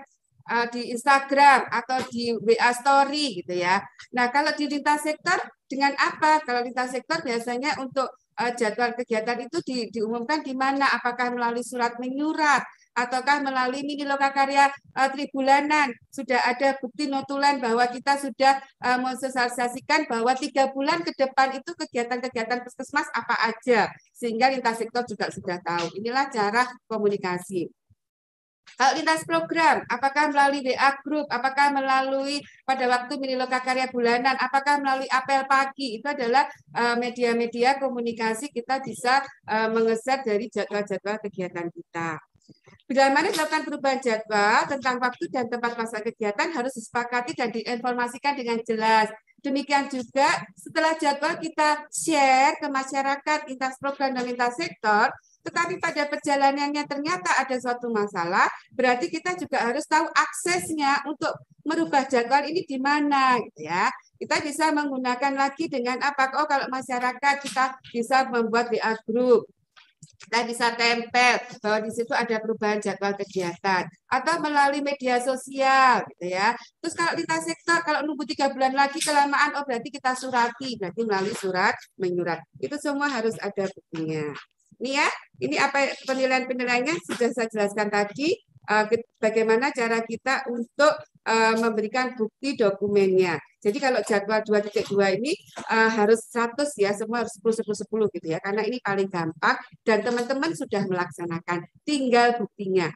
di Instagram atau di WA Story gitu ya. Nah, kalau di lintas sektor dengan apa? Kalau lintas sektor biasanya untuk jadwal kegiatan itu diumumkan di mana? Apakah melalui surat menyurat ataukah melalui mini lokakarya tribulanan? Sudah ada bukti notulen bahwa kita sudah mensosialisasikan bahwa 3 bulan ke depan itu kegiatan-kegiatan puskesmas apa aja, sehingga lintas sektor juga sudah tahu. Inilah cara komunikasi. Kalau lintas program, apakah melalui WA group, apakah melalui pada waktu mini lokakarya bulanan, apakah melalui apel pagi, itu adalah media-media komunikasi kita bisa mengeset dari jadwal-jadwal kegiatan kita. Bila mana dilakukan perubahan jadwal tentang waktu dan tempat masa kegiatan harus disepakati dan diinformasikan dengan jelas. Demikian juga setelah jadwal kita share ke masyarakat, lintas program dan lintas sektor, tetapi pada perjalanannya ternyata ada suatu masalah, berarti kita juga harus tahu aksesnya untuk merubah jadwal ini di mana, gitu ya. Kita bisa menggunakan lagi dengan apa? Oh, kalau masyarakat kita bisa membuat WA group. Kita bisa tempel bahwa di situ ada perubahan jadwal kegiatan atau melalui media sosial gitu ya. Terus kalau lintas sektor, kalau nunggu 3 bulan lagi kelamaan, oh berarti kita surati, berarti melalui surat menyurat. Itu semua harus ada buktinya. Ini ya, ini apa penilaian-penilaiannya sudah saya jelaskan tadi. Bagaimana cara kita untuk memberikan bukti dokumennya. Jadi kalau jadwal 2.2 ini harus 100 ya, semua harus 10, 10, 10 gitu ya, karena ini paling gampang dan teman-teman sudah melaksanakan, tinggal buktinya.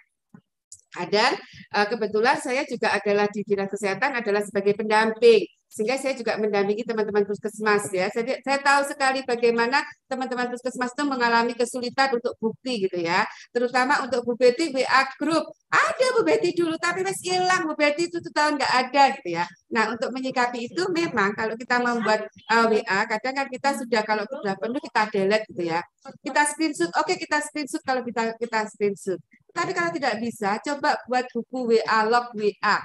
Dan kebetulan saya juga adalah di Dinas Kesehatan adalah sebagai pendamping, sehingga saya juga mendampingi teman-teman puskesmas ya. Jadi saya tahu sekali bagaimana teman-teman puskesmas itu mengalami kesulitan untuk bukti gitu ya. Terutama untuk Bu Betty WA grup. Ada Bu Betty dulu tapi masih hilang, Bu Betty itu tahun nggak ada gitu ya. Nah, untuk menyikapi itu memang kalau kita membuat WA, kadang kan kita sudah kalau sudah penuh kita delete gitu ya. Kita screenshot, oke kita screenshot kalau kita screenshot. Tapi kalau tidak bisa, coba buat buku WA, log WA.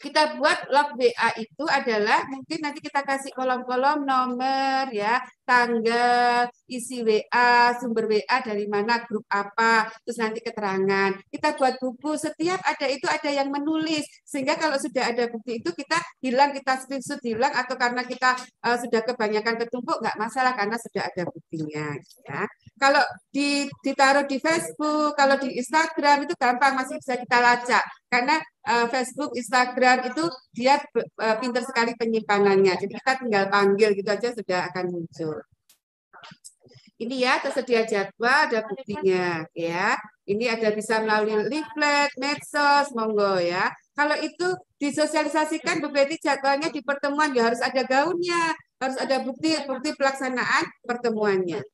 Kita buat log WA itu adalah mungkin nanti kita kasih kolom-kolom nomor ya, tanggal, isi WA, sumber WA dari mana, grup apa, terus nanti keterangan. Kita buat buku, setiap ada itu ada yang menulis, sehingga kalau sudah ada bukti itu kita hilang, kita screenshot hilang, atau karena kita sudah kebanyakan ketumpuk, nggak masalah karena sudah ada buktinya. Ya. Kalau ditaruh di Facebook, kalau di Instagram itu gampang, masih bisa kita lacak. Karena Facebook, Instagram itu dia pintar sekali penyimpanannya. Jadi kita tinggal panggil gitu aja sudah akan muncul. Ini ya tersedia jadwal, ada buktinya ya. Ini ada bisa melalui leaflet, medsos, monggo ya. Kalau itu disosialisasikan Bu Betty jadwalnya di pertemuan ya harus ada gaunnya, harus ada bukti pelaksanaan pertemuannya.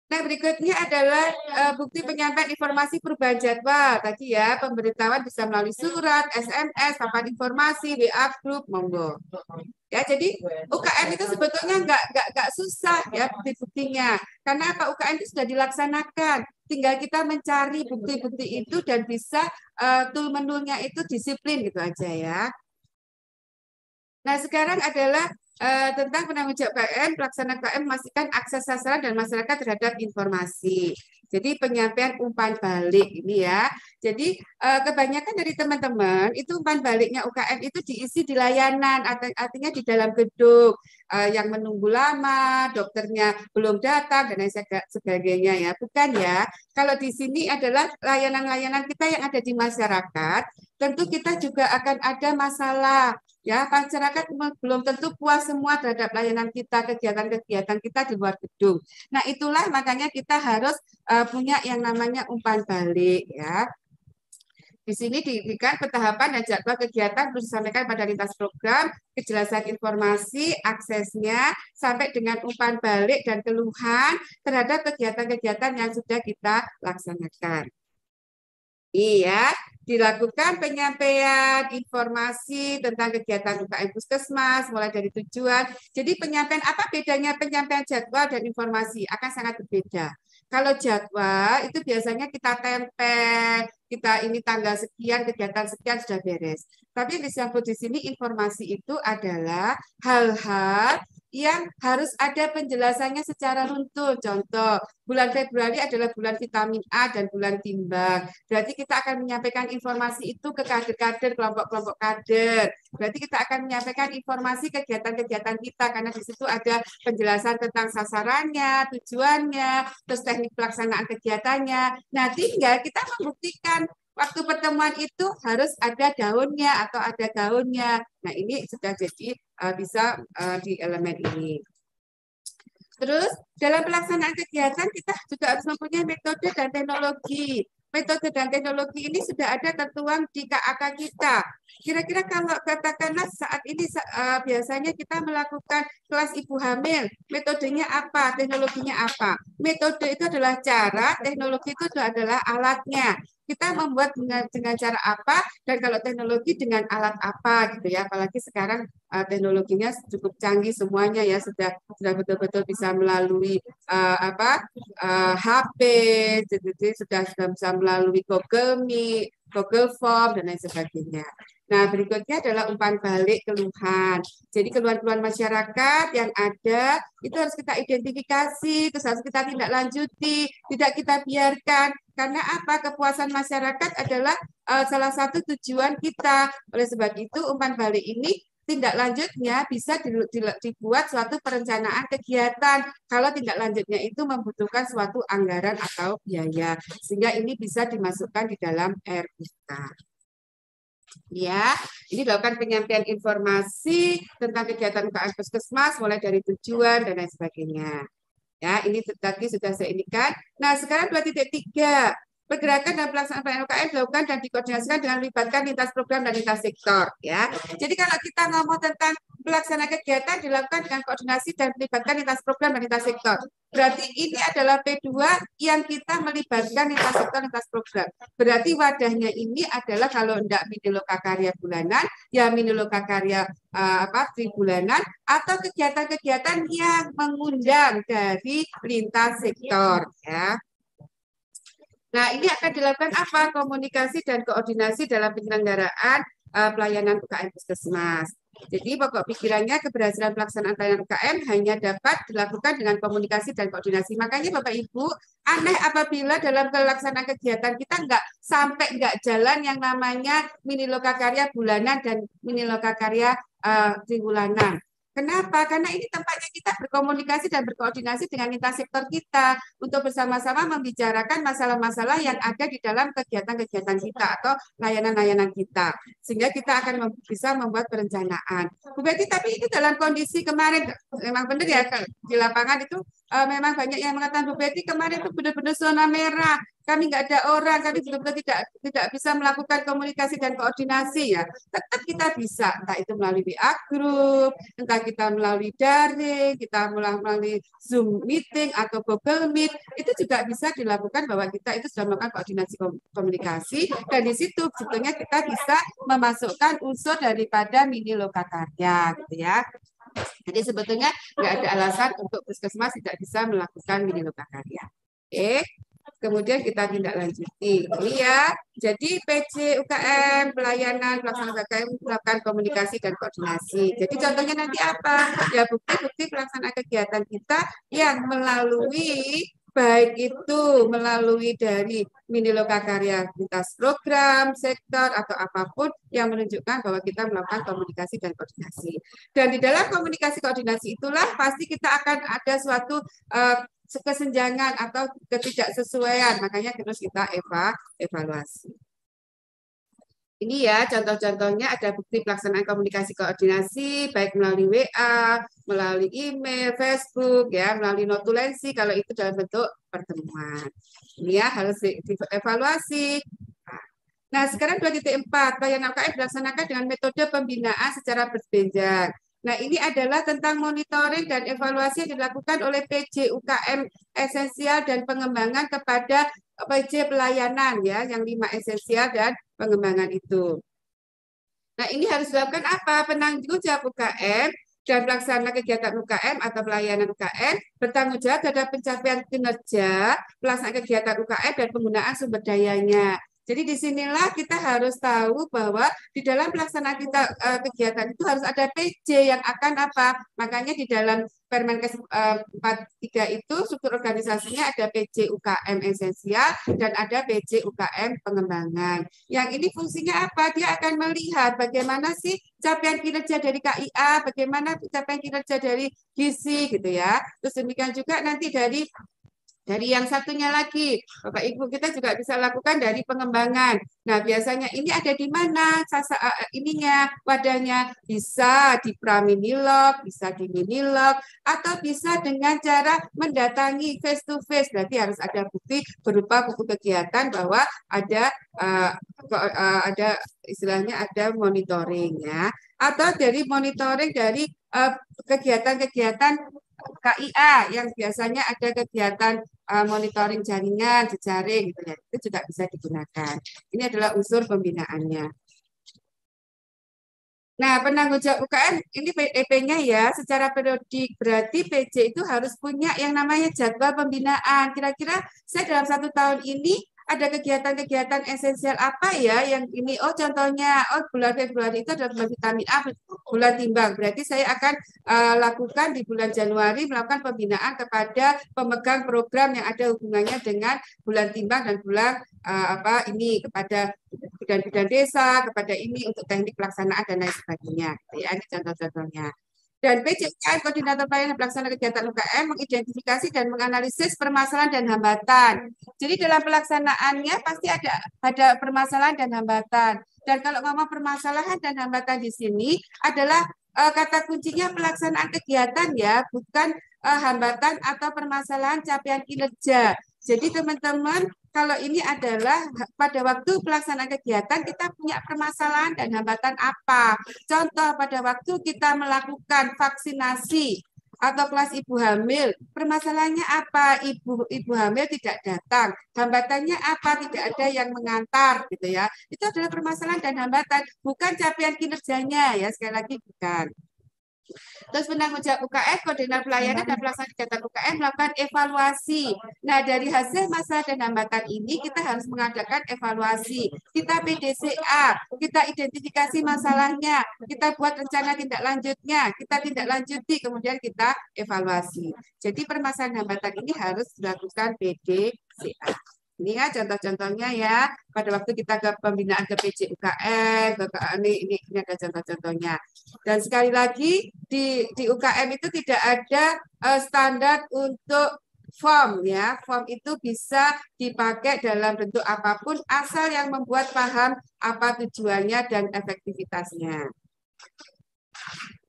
Nah, berikutnya adalah bukti penyampaian informasi perubahan jadwal. Tadi ya, pemberitahuan bisa melalui surat, SMS, papan informasi, WA group, monggo. Ya, jadi UKM itu sebetulnya nggak susah ya bukti-buktinya. Karena apa? UKM itu sudah dilaksanakan. Tinggal kita mencari bukti-bukti itu dan bisa tool menunya itu disiplin gitu aja ya. Nah, sekarang adalah tentang penanggung jawab KM, pelaksana KM memastikan akses sasaran dan masyarakat terhadap informasi. Jadi penyampaian umpan balik ini ya. Jadi kebanyakan dari teman-teman itu umpan baliknya UKM itu diisi di layanan, artinya di dalam gedung yang menunggu lama, dokternya belum datang dan lain sebagainya ya. Bukan ya. Kalau di sini adalah layanan-layanan kita yang ada di masyarakat, tentu kita juga akan ada masalah. Ya, masyarakat belum tentu puas semua terhadap layanan kita, kegiatan-kegiatan kita di luar gedung. Nah, itulah makanya kita harus punya yang namanya umpan balik ya. Di sini diberikan pentahapan dan jadwal kegiatan perlu disampaikan pada lintas program, kejelasan informasi, aksesnya, sampai dengan umpan balik dan keluhan terhadap kegiatan-kegiatan yang sudah kita laksanakan. Iya, dilakukan penyampaian informasi tentang kegiatan UKM Puskesmas, mulai dari tujuan. Jadi penyampaian apa bedanya penyampaian jadwal dan informasi? Akan sangat berbeda. Kalau jadwal itu biasanya kita tempel, kita ini tanggal sekian, kegiatan sekian sudah beres. Tapi yang disebut di sini informasi itu adalah hal-hal yang harus ada penjelasannya secara runtut. Contoh, bulan Februari adalah bulan vitamin A dan bulan timbang. Berarti kita akan menyampaikan informasi itu ke kader-kader, kelompok-kelompok kader. Berarti kita akan menyampaikan informasi kegiatan-kegiatan kita, karena di situ ada penjelasan tentang sasarannya, tujuannya, terus teknik pelaksanaan kegiatannya. Nah, tinggal kita membuktikan waktu pertemuan itu harus ada daunnya atau ada gaunnya. Nah, ini sudah jadi bisa di elemen ini. Terus, dalam pelaksanaan kegiatan kita juga harus mempunyai metode dan teknologi. Metode dan teknologi ini sudah ada tertuang di KAK kita. Kira-kira kalau katakanlah saat ini biasanya kita melakukan kelas ibu hamil, metodenya apa, teknologinya apa? Metode itu adalah cara, teknologi itu adalah alatnya. Kita membuat dengan cara apa, dan kalau teknologi dengan alat apa gitu ya. Apalagi sekarang teknologinya cukup canggih semuanya ya, sudah betul-betul bisa melalui HP, jadi sudah bisa melalui Google Meet, Google Form dan lain sebagainya. Nah, berikutnya adalah umpan balik keluhan. Jadi keluhan-keluhan masyarakat yang ada itu harus kita identifikasi, terus harus kita tindak lanjuti, tidak kita biarkan. Karena apa? Kepuasan masyarakat adalah salah satu tujuan kita. Oleh sebab itu, umpan balik ini tindak lanjutnya bisa dibuat suatu perencanaan kegiatan kalau tindak lanjutnya itu membutuhkan suatu anggaran atau biaya, sehingga ini bisa dimasukkan di dalam RUK. Ya, ini dilakukan penyampaian informasi tentang kegiatan UKM Puskesmas mulai dari tujuan dan lain sebagainya. Ya, ini tadi sudah saya indikan. Nah, sekarang 2.3. Pergerakan dan pelaksanaan UKM dilakukan dan dikoordinasikan dengan melibatkan lintas program dan lintas sektor. Ya, jadi kalau kita ngomong tentang pelaksanaan kegiatan dilakukan dengan koordinasi dan melibatkan lintas program dan lintas sektor. Berarti ini adalah P2 yang kita melibatkan lintas sektor, lintas program. Berarti wadahnya ini adalah kalau tidak mini loka karya bulanan, ya mini loka karya tribulanan atau kegiatan-kegiatan yang mengundang dari lintas sektor. Ya. Nah, ini akan dilakukan apa? Komunikasi dan koordinasi dalam penyelenggaraan pelayanan UKM Puskesmas. Jadi pokok pikirannya keberhasilan pelaksanaan pelayanan UKM hanya dapat dilakukan dengan komunikasi dan koordinasi. Makanya Bapak Ibu, aneh apabila dalam pelaksanaan kegiatan kita nggak jalan yang namanya mini loka karya bulanan dan mini loka karya tribulanan. Kenapa? Karena ini tempatnya kita berkomunikasi dan berkoordinasi dengan lintas sektor kita untuk bersama-sama membicarakan masalah-masalah yang ada di dalam kegiatan-kegiatan kita atau layanan-layanan kita. Sehingga kita akan bisa membuat perencanaan. Bu Betty, tapi itu dalam kondisi kemarin, memang benar ya, di lapangan itu memang banyak yang mengatakan, Bu Betty, kemarin itu benar-benar zona merah. Kami nggak ada orang, kami benar-benar tidak bisa melakukan komunikasi dan koordinasi ya. Tetap kita bisa, entah itu melalui WA Group, entah kita melalui daring, kita melalui Zoom meeting atau Google Meet, itu juga bisa dilakukan bahwa kita itu sudah melakukan koordinasi komunikasi dan di situ sebetulnya kita bisa memasukkan unsur daripada mini loka karya gitu ya. Jadi sebetulnya nggak ada alasan untuk puskesmas tidak bisa melakukan mini loka karya. Oke. Kemudian kita tindak lanjuti. Ini ya, jadi PC UKM, pelayanan, pelaksanaan UKM melakukan komunikasi dan koordinasi. Jadi contohnya nanti apa? Ya bukti-bukti pelaksanaan kegiatan kita yang melalui baik itu melalui dari mini loka karya lintas program, sektor, atau apapun yang menunjukkan bahwa kita melakukan komunikasi dan koordinasi. Dan di dalam komunikasi koordinasi itulah pasti kita akan ada suatu kesenjangan atau ketidaksesuaian, makanya terus kita evaluasi. Ini ya contoh-contohnya ada bukti pelaksanaan komunikasi koordinasi baik melalui WA, melalui email, Facebook, ya, melalui notulensi kalau itu dalam bentuk pertemuan. Ini ya harus dievaluasi. Nah, sekarang 2.4, pelayanan UKM dilaksanakan dengan metode pembinaan secara berjenjang. Nah, ini adalah tentang monitoring dan evaluasi yang dilakukan oleh PJ UKM esensial dan pengembangan kepada PJ pelayanan ya, yang 5 esensial dan pengembangan itu. Nah, ini harus dilakukan apa? Penanggung jawab UKM dan pelaksana kegiatan UKM atau pelayanan UKM bertanggung jawab terhadap pencapaian kinerja, pelaksanaan kegiatan UKM dan penggunaan sumber dayanya. Jadi disinilah kita harus tahu bahwa di dalam pelaksanaan kita kegiatan itu harus ada PJ yang akan apa. Makanya di dalam Permenkes 43 itu struktur organisasinya ada PJ UKM esensial dan ada PJ UKM pengembangan. Yang ini fungsinya apa? Dia akan melihat bagaimana sih capaian kinerja dari KIA, bagaimana capaian kinerja dari GISI gitu ya. Terus demikian juga nanti dari yang satunya lagi, Bapak Ibu, kita juga bisa lakukan dari pengembangan. Nah, biasanya ini ada di mana ininya, wadahnya bisa di praminilog, bisa di minilog, atau bisa dengan cara mendatangi face to face. Berarti harus ada bukti berupa buku kegiatan bahwa ada istilahnya ada monitoring ya, atau dari monitoring dari kegiatan-kegiatan KIA yang biasanya ada kegiatan monitoring jaringan, jejaring gitu ya. Itu juga bisa digunakan. Ini adalah unsur pembinaannya. Nah, penanggung jawab UKM ini EP-nya ya secara periodik. Berarti PJ itu harus punya yang namanya jadwal pembinaan. Kira-kira saya dalam 1 tahun ini ada kegiatan-kegiatan esensial apa ya yang ini? Oh, contohnya, oh bulan Februari itu adalah bulan vitamin A, bulan timbang. Berarti saya akan lakukan di bulan Januari melakukan pembinaan kepada pemegang program yang ada hubungannya dengan bulan timbang dan bulan apa ini kepada bidan-bidan desa, kepada ini untuk teknik pelaksanaan dan lain sebagainya. Ya, ini contoh-contohnya. Dan PJKM, Koordinator Pelayanan Pelaksana Kegiatan UKM, mengidentifikasi dan menganalisis permasalahan dan hambatan. Jadi dalam pelaksanaannya pasti ada permasalahan dan hambatan. Dan kalau ngomong permasalahan dan hambatan di sini adalah kata kuncinya pelaksanaan kegiatan ya, bukan hambatan atau permasalahan capaian kinerja. Jadi teman-teman, kalau ini adalah pada waktu pelaksanaan kegiatan kita punya permasalahan dan hambatan apa? Contoh pada waktu kita melakukan vaksinasi atau kelas ibu hamil, permasalahannya apa? Ibu hamil tidak datang, hambatannya apa? Tidak ada yang mengantar, gitu ya. Itu adalah permasalahan dan hambatan, bukan capaian kinerjanya ya. Sekali lagi bukan. Terus penanggung jawab UKM, koordinator pelayanan dan pelaksana kegiatan UKM melakukan evaluasi. Nah, dari hasil masalah dan hambatan ini kita harus mengadakan evaluasi. Kita PDCA, kita identifikasi masalahnya, kita buat rencana tindak lanjutnya, kita tindak lanjuti, kemudian kita evaluasi. Jadi permasalahan hambatan ini harus dilakukan PDCA. Ini ya contoh-contohnya ya. Pada waktu kita ke pembinaan ke PJ UKM, ini ada contoh-contohnya. Dan sekali lagi di UKM itu tidak ada standar untuk form ya. Form itu bisa dipakai dalam bentuk apapun asal yang membuat paham apa tujuannya dan efektivitasnya.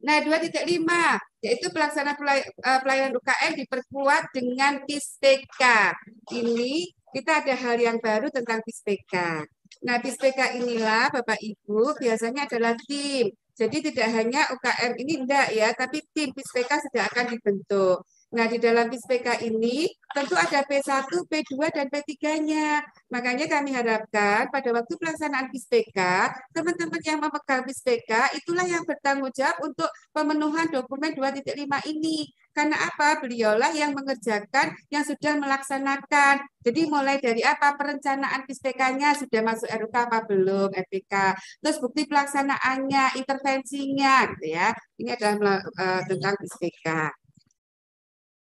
Nah, 2.5 yaitu pelaksanaan pelayanan UKM diperkuat dengan PISPK. Ini kita ada hal yang baru tentang PISPK. Nah, PISPK inilah Bapak Ibu biasanya adalah tim. Jadi tidak hanya UKM ini enggak ya, tapi tim PISPK sudah akan dibentuk. Nah, di dalam PISPK ini tentu ada P1, P2, dan P3-nya. Makanya kami harapkan pada waktu pelaksanaan PISPK, teman-teman yang memegang PISPK itulah yang bertanggung jawab untuk pemenuhan dokumen 2.5 ini. Karena apa? Beliaulah yang mengerjakan, yang sudah melaksanakan. Jadi mulai dari apa? Perencanaan PISPK-nya sudah masuk RUK apa belum? RPK. Terus bukti pelaksanaannya, intervensinya, gitu ya. Ini adalah tentang PISPK.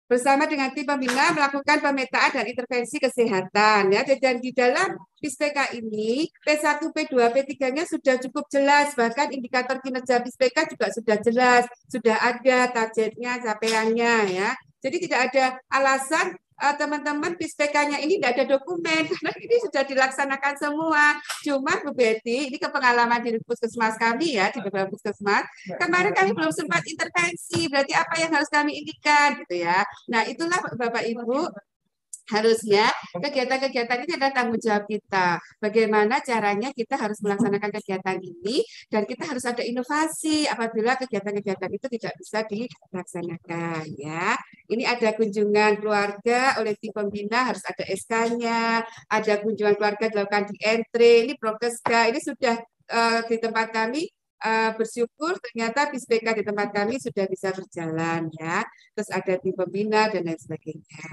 Bersama dengan tim pembina melakukan pemetaan dan intervensi kesehatan ya. Dan di dalam PISPK ini P1, P2, P3-nya sudah cukup jelas, bahkan indikator kinerja PISPK juga sudah jelas, sudah ada targetnya, capaiannya ya. Jadi tidak ada alasan teman-teman PISPK-nya ini tidak ada dokumen karena ini sudah dilaksanakan semua. Cuma Bu Betty, ini kepengalaman di puskesmas kami ya, di beberapa puskesmas. Kemarin kami belum sempat intervensi, berarti apa yang harus kami indikan gitu ya. Nah, itulah Bapak Ibu harusnya kegiatan-kegiatan ini adalah tanggung jawab kita. Bagaimana caranya kita harus melaksanakan kegiatan ini dan kita harus ada inovasi apabila kegiatan-kegiatan itu tidak bisa dilaksanakan ya. Ini ada kunjungan keluarga oleh tim pembina harus ada SK-nya, ada kunjungan keluarga dilakukan di entry, ini prokesga, ini sudah di tempat kami bersyukur ternyata PISPK di tempat kami sudah bisa berjalan ya. Terus ada tim pembina dan lain sebagainya.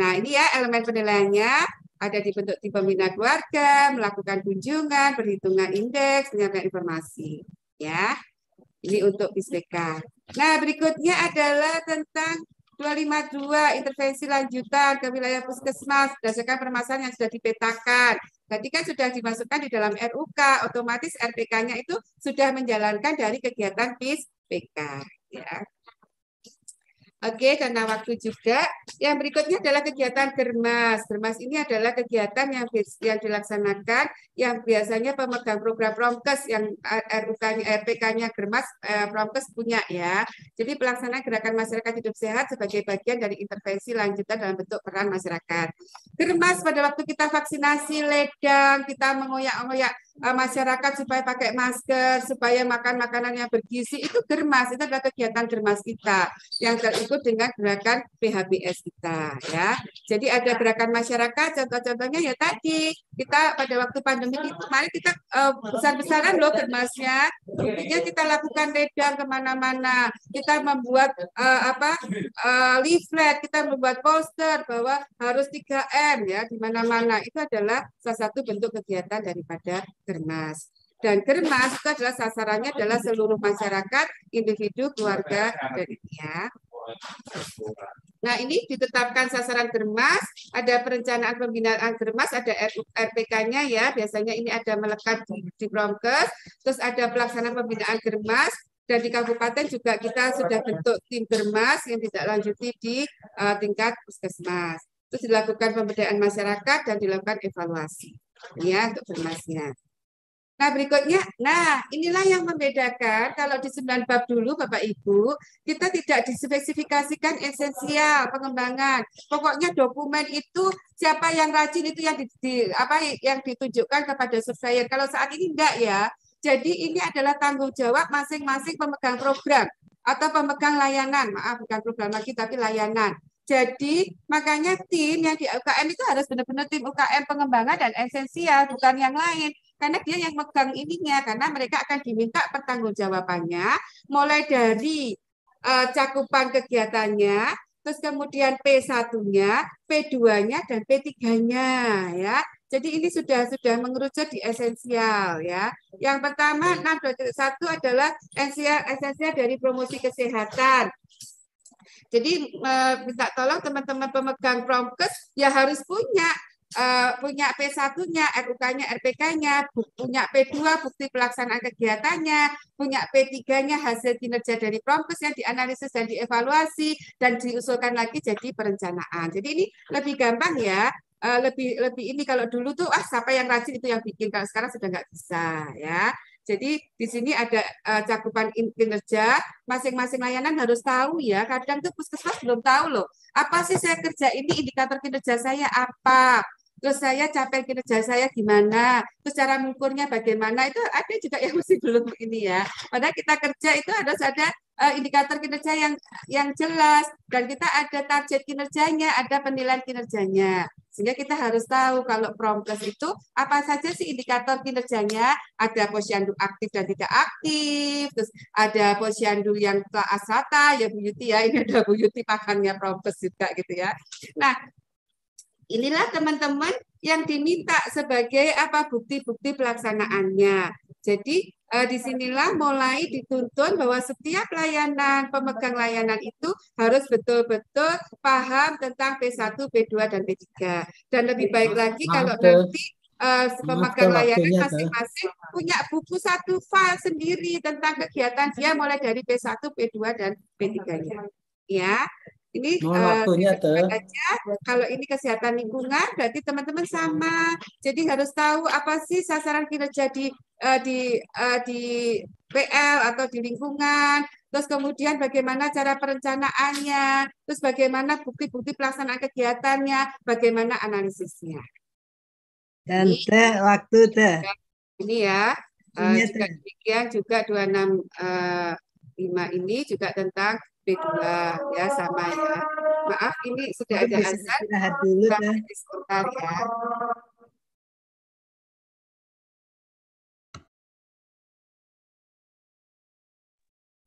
Nah, ini ya elemen penilaiannya ada di bentuk tim pembina keluarga, melakukan kunjungan, perhitungan indeks, penyampaian informasi ya. Ini untuk PISPK. Nah, berikutnya adalah tentang 252 intervensi lanjutan ke wilayah puskesmas berdasarkan permasalahan yang sudah dipetakan. Tadi kan sudah dimasukkan di dalam RUK, otomatis RPK-nya itu sudah menjalankan dari kegiatan PISPK. Ya. Oke, karena waktu juga. Yang berikutnya adalah kegiatan Germas. Germas ini adalah kegiatan yang dilaksanakan yang biasanya pemegang program Promkes yang RUK-nya, RPK-nya Germas, Promkes punya ya. Jadi pelaksanaan gerakan masyarakat hidup sehat sebagai bagian dari intervensi lanjutan dalam bentuk peran masyarakat. Germas pada waktu kita vaksinasi ledang, kita mengoyak-ngoyak masyarakat supaya pakai masker, supaya makan makanan yang bergizi, itu germas, itu adalah kegiatan germas kita yang terikut dengan gerakan PHBS kita ya. Jadi ada gerakan masyarakat, contoh-contohnya ya tadi kita pada waktu pandemi itu kemarin kita besar-besaran loh germasnya. Intinya kita lakukan redam kemana-mana, kita membuat leaflet, kita membuat poster bahwa harus 3M ya di mana-mana. Itu adalah salah satu bentuk kegiatan daripada germas. Dan germas itu adalah sasarannya adalah seluruh masyarakat, individu, keluarga, dan ya. Nah, ini ditetapkan sasaran germas, ada perencanaan pembinaan germas, ada RPK-nya ya, biasanya ini ada melekat di Promkes, terus ada pelaksanaan pembinaan germas, dan di kabupaten juga kita sudah bentuk tim germas yang tidak lanjuti di tingkat puskesmas. Terus dilakukan pemberdayaan masyarakat dan dilakukan evaluasi ya untuk germasnya. Nah, berikutnya, inilah yang membedakan kalau di 9 bab dulu Bapak Ibu, kita tidak dispesifikasikan esensial pengembangan. Pokoknya dokumen itu siapa yang rajin itu yang ditunjukkan kepada surveyor. Kalau saat ini enggak ya. Jadi ini adalah tanggung jawab masing-masing pemegang program atau pemegang layanan. Maaf, bukan program lagi tapi layanan. Jadi makanya tim yang di UKM itu harus benar-benar tim UKM pengembangan dan esensial, bukan yang lain. Karena dia yang megang ininya, karena mereka akan diminta pertanggungjawabannya mulai dari cakupan kegiatannya, terus kemudian P1-nya, P2-nya, dan P3-nya ya. Jadi ini sudah mengerucut di esensial ya. Yang pertama 6.1 adalah esensial dari promosi kesehatan. Jadi minta tolong teman-teman pemegang Promkes ya harus punya P1-nya, RUK-nya, RPK-nya, punya P2 bukti pelaksanaan kegiatannya, punya P3-nya hasil kinerja dari Promkes yang dianalisis dan dievaluasi dan diusulkan lagi jadi perencanaan. Jadi ini lebih gampang ya. Lebih ini kalau dulu tuh siapa yang rajin itu yang bikin, kalau sekarang sudah nggak bisa ya. Jadi di sini ada cakupan kinerja, masing-masing layanan harus tahu ya. Kadang tuh puskesmas belum tahu loh. Apa sih saya kerja ini, indikator kinerja saya apa? Terus saya capaian kinerja saya gimana? Terus cara mengukurnya bagaimana? Itu ada juga yang masih belum ini ya. Padahal kita kerja itu harus ada indikator kinerja yang jelas dan kita ada target kinerjanya, ada penilaian kinerjanya. Sehingga kita harus tahu kalau Promkes itu apa saja sih indikator kinerjanya, ada posyandu aktif dan tidak aktif, terus ada posyandu yang telah asata, ya Bu Yuti ya, ini ada Bu Yuti pakannya Promkes juga gitu ya. Nah, inilah teman-teman yang diminta sebagai bukti-bukti pelaksanaannya. Jadi disinilah mulai dituntun bahwa setiap layanan, pemegang layanan itu harus betul-betul paham tentang P1, P2, dan P3. Dan lebih baik lagi kalau nanti pemegang layanan masing-masing punya buku satu file sendiri tentang kegiatan dia mulai dari P1, P2, dan P3-nya. Ya, ini aja. Kalau ini kesehatan lingkungan, berarti teman-teman sama. Jadi harus tahu apa sih sasaran kinerja di PL atau di lingkungan. Terus kemudian bagaimana cara perencanaannya. Terus bagaimana bukti-bukti pelaksanaan kegiatannya. Bagaimana analisisnya. Dan waktu ini ya. Juga demikian juga 265 ini juga tentang P2 ya sama ya. Maaf ini sudah ada azan. Istirahat dulu sebentar ya.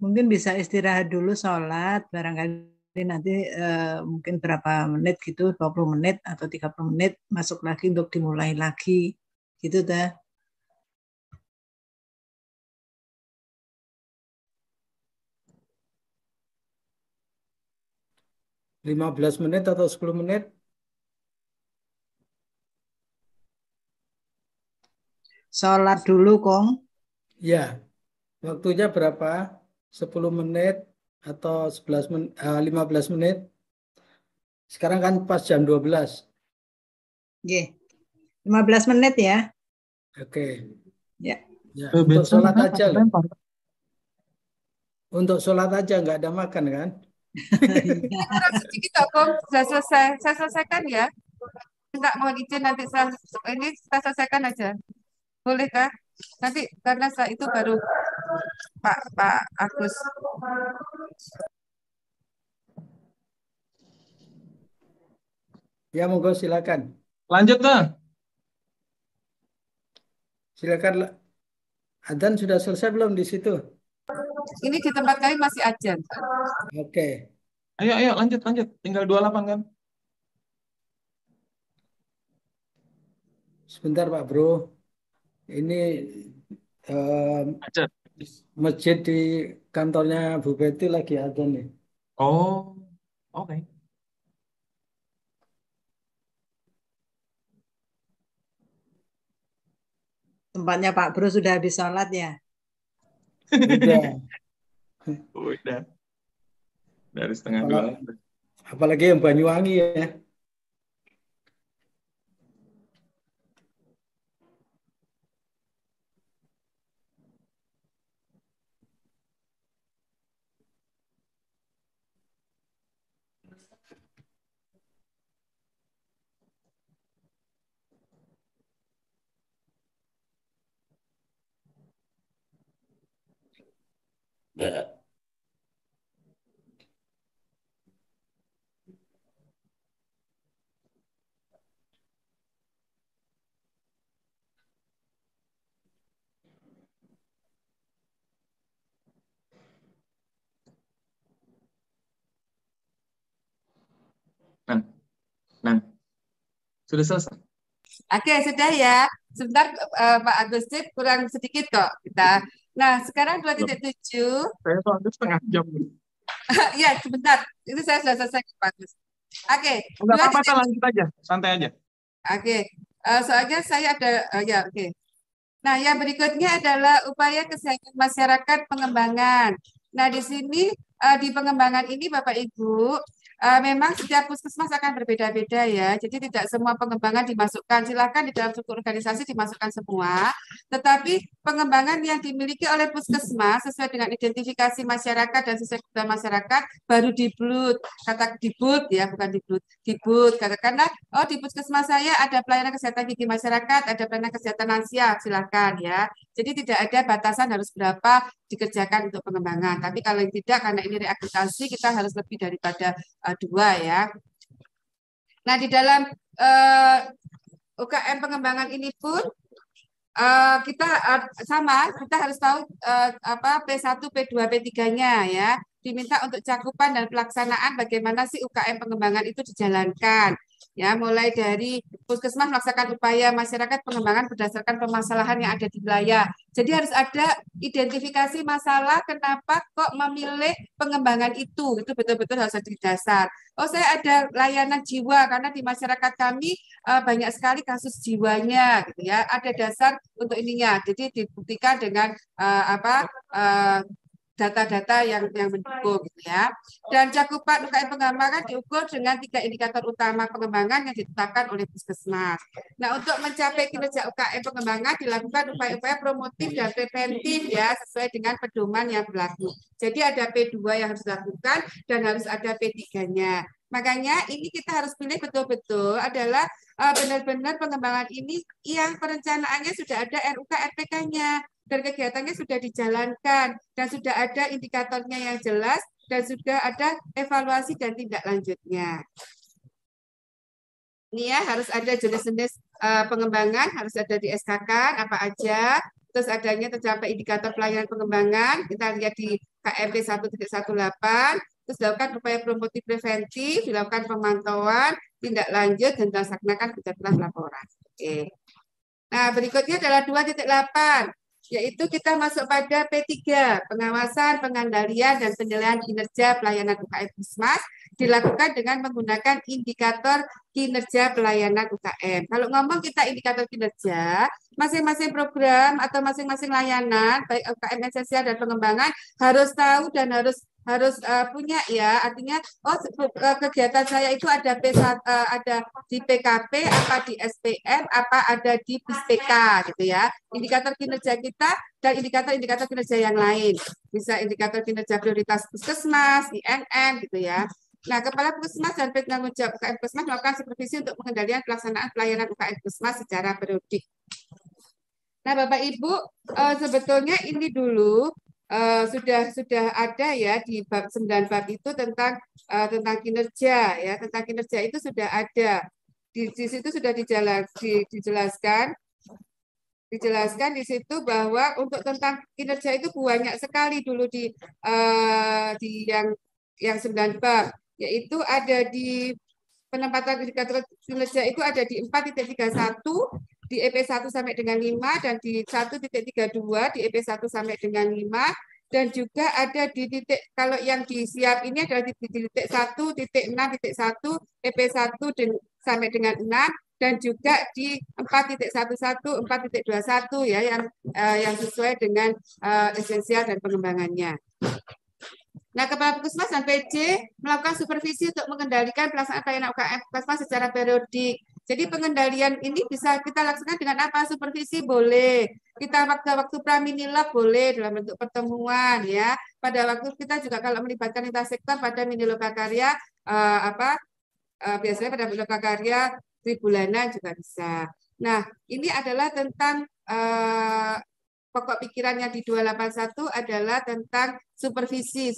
Mungkin bisa istirahat dulu sholat, barangkali nanti mungkin berapa menit gitu, 20 menit atau 30 menit masuk lagi untuk dimulai lagi. Gitu dah. 15 menit atau 10 menit? Sholat dulu, Kong. Ya, waktunya berapa? 10 menit atau 15 menit? Sekarang kan pas jam 12. Oke, 15 menit ya. Oke. Ya. Untuk sholat aja loh. Untuk sholat aja, nggak ada makan kan? Sedikit Kong, sudah selesai. Saya selesaikan ya. Enggak mau izin nanti ini kita selesaikan aja. Boleh kah? Nanti karena saya itu baru Pak Agus. Ya, monggo silakan. Lanjut dong. Silakan. Adzan sudah selesai belum di situ? Ini di tempat kami masih ajan. Oke. Ayo lanjut. Tinggal 28 kan? Sebentar Pak Bro. Ini Aja. masjid di kantornya Bu Betty lagi adzan nih. Oh, oke. Tempatnya Pak Bro sudah habis sholat ya? Udah. Udah. Dari setengah Apalagi, 2. apalagi yang Banyuwangi ya. Nah, sudah selesai. Oke, sudah ya. Sebentar Pak Agus Tip, kurang sedikit kok kita. Nah, sekarang 2.7. Saya soalnya setengah jam. Ya, sebentar. Itu saya sudah selesai Pak Agus. Oke, Enggak apa-apa, kita lanjut aja. Santai aja. Oke. Soalnya saya ada ya oke. Nah, yang berikutnya adalah upaya kesehatan masyarakat pengembangan. Nah, di sini di pengembangan ini Bapak Ibu, memang setiap puskesmas akan berbeda-beda ya. Jadi tidak semua pengembangan dimasukkan. Silakan di dalam struktur organisasi dimasukkan semua. Tetapi pengembangan yang dimiliki oleh puskesmas sesuai dengan identifikasi masyarakat dan sesuai kebutuhan masyarakat baru diblut. Kata diblut ya, bukan diblut. Diblut. Katakanlah, oh di puskesmas saya ada pelayanan kesehatan gigi masyarakat, ada pelayanan kesehatan lansia, silakan ya. Jadi tidak ada batasan harus berapa dikerjakan untuk pengembangan. Tapi kalau tidak, karena ini reakreditasi, kita harus lebih daripada 2 ya. Nah, di dalam UKM pengembangan ini pun kita sama, kita harus tahu P1, P2, P3-nya ya. Diminta untuk cakupan dan pelaksanaan bagaimana sih UKM pengembangan itu dijalankan. Ya, mulai dari puskesmas melaksanakan upaya masyarakat pengembangan berdasarkan permasalahan yang ada di wilayah. Jadi harus ada identifikasi masalah kenapa kok memilih pengembangan itu betul-betul harus ada di dasar. Oh, saya ada layanan jiwa karena di masyarakat kami banyak sekali kasus jiwanya gitu ya. Ada dasar untuk ininya. Jadi dibuktikan dengan data-data yang mendukung gitu ya. Dan cakupan UKM pengembangan diukur dengan 3 indikator utama pengembangan yang ditetapkan oleh puskesmas. Nah, untuk mencapai kinerja UKM pengembangan dilakukan upaya-upaya promotif dan preventif ya sesuai dengan pedoman yang berlaku. Jadi ada P2 yang harus dilakukan dan harus ada P3-nya. Makanya ini kita harus pilih betul-betul adalah benar-benar pengembangan ini yang perencanaannya sudah ada RUK RPK-nya. Dan kegiatannya sudah dijalankan dan sudah ada indikatornya yang jelas dan sudah ada evaluasi dan tindak lanjutnya. Ini ya harus ada jenis-jenis pengembangan, harus ada di SKK apa aja, terus adanya tercapai indikator pelayanan pengembangan, kita lihat di KMP 1.18, terus dilakukan upaya promotif preventif, dilakukan pemantauan, tindak lanjut, dan dilaksanakan penjatuhan laporan. Oke. Nah, berikutnya adalah 2.8. Yaitu kita masuk pada P3, pengawasan, pengendalian, dan penilaian kinerja pelayanan UKM Puskesmas dilakukan dengan menggunakan indikator kinerja pelayanan UKM. Kalau ngomong kita indikator kinerja, masing-masing program atau masing-masing layanan, baik UKM esensial dan pengembangan, harus tahu dan harus punya ya, artinya kegiatan saya itu ada ada di PKP, apa di SPM, apa ada di PISPK gitu ya. Indikator kinerja kita dan indikator-indikator kinerja yang lain. Bisa indikator kinerja prioritas puskesmas, INN gitu ya. Nah, Kepala Puskesmas dan penanggung jawab UKM Puskesmas melakukan supervisi untuk pengendalian pelaksanaan pelayanan UKM Puskesmas secara periodik. Nah, Bapak Ibu, sebetulnya ini dulu sudah ada ya di bab 9 bab itu tentang kinerja ya, tentang kinerja itu sudah ada. Di situ sudah dijelaskan di situ bahwa untuk tentang kinerja itu banyak sekali dulu di yang 9 bab, yaitu ada di penempatan indikator kinerja itu ada di 4.31 di EP1 sampai dengan 5 dan di 1.32 di EP1 sampai dengan 5 dan juga ada di titik, kalau yang disiap ini adalah di titik 1, titik 6, titik 1, EP1 sampai dengan 6 dan juga di 4.11, 4.21 ya yang sesuai dengan esensial dan pengembangannya. Nah, Kepala Puskesmas dan PJ melakukan supervisi untuk mengendalikan pelaksanaan pelayanan UKM Puskesmas secara periodik. Jadi pengendalian ini bisa kita laksanakan dengan apa? Supervisi boleh. Kita waktu praminilab boleh dalam bentuk pertemuan ya. Pada waktu kita juga kalau melibatkan lintas sektor pada mini lokakarya biasanya pada lokakarya tribulanan juga bisa. Nah, ini adalah tentang pokok pikiran yang di 281 adalah tentang supervisi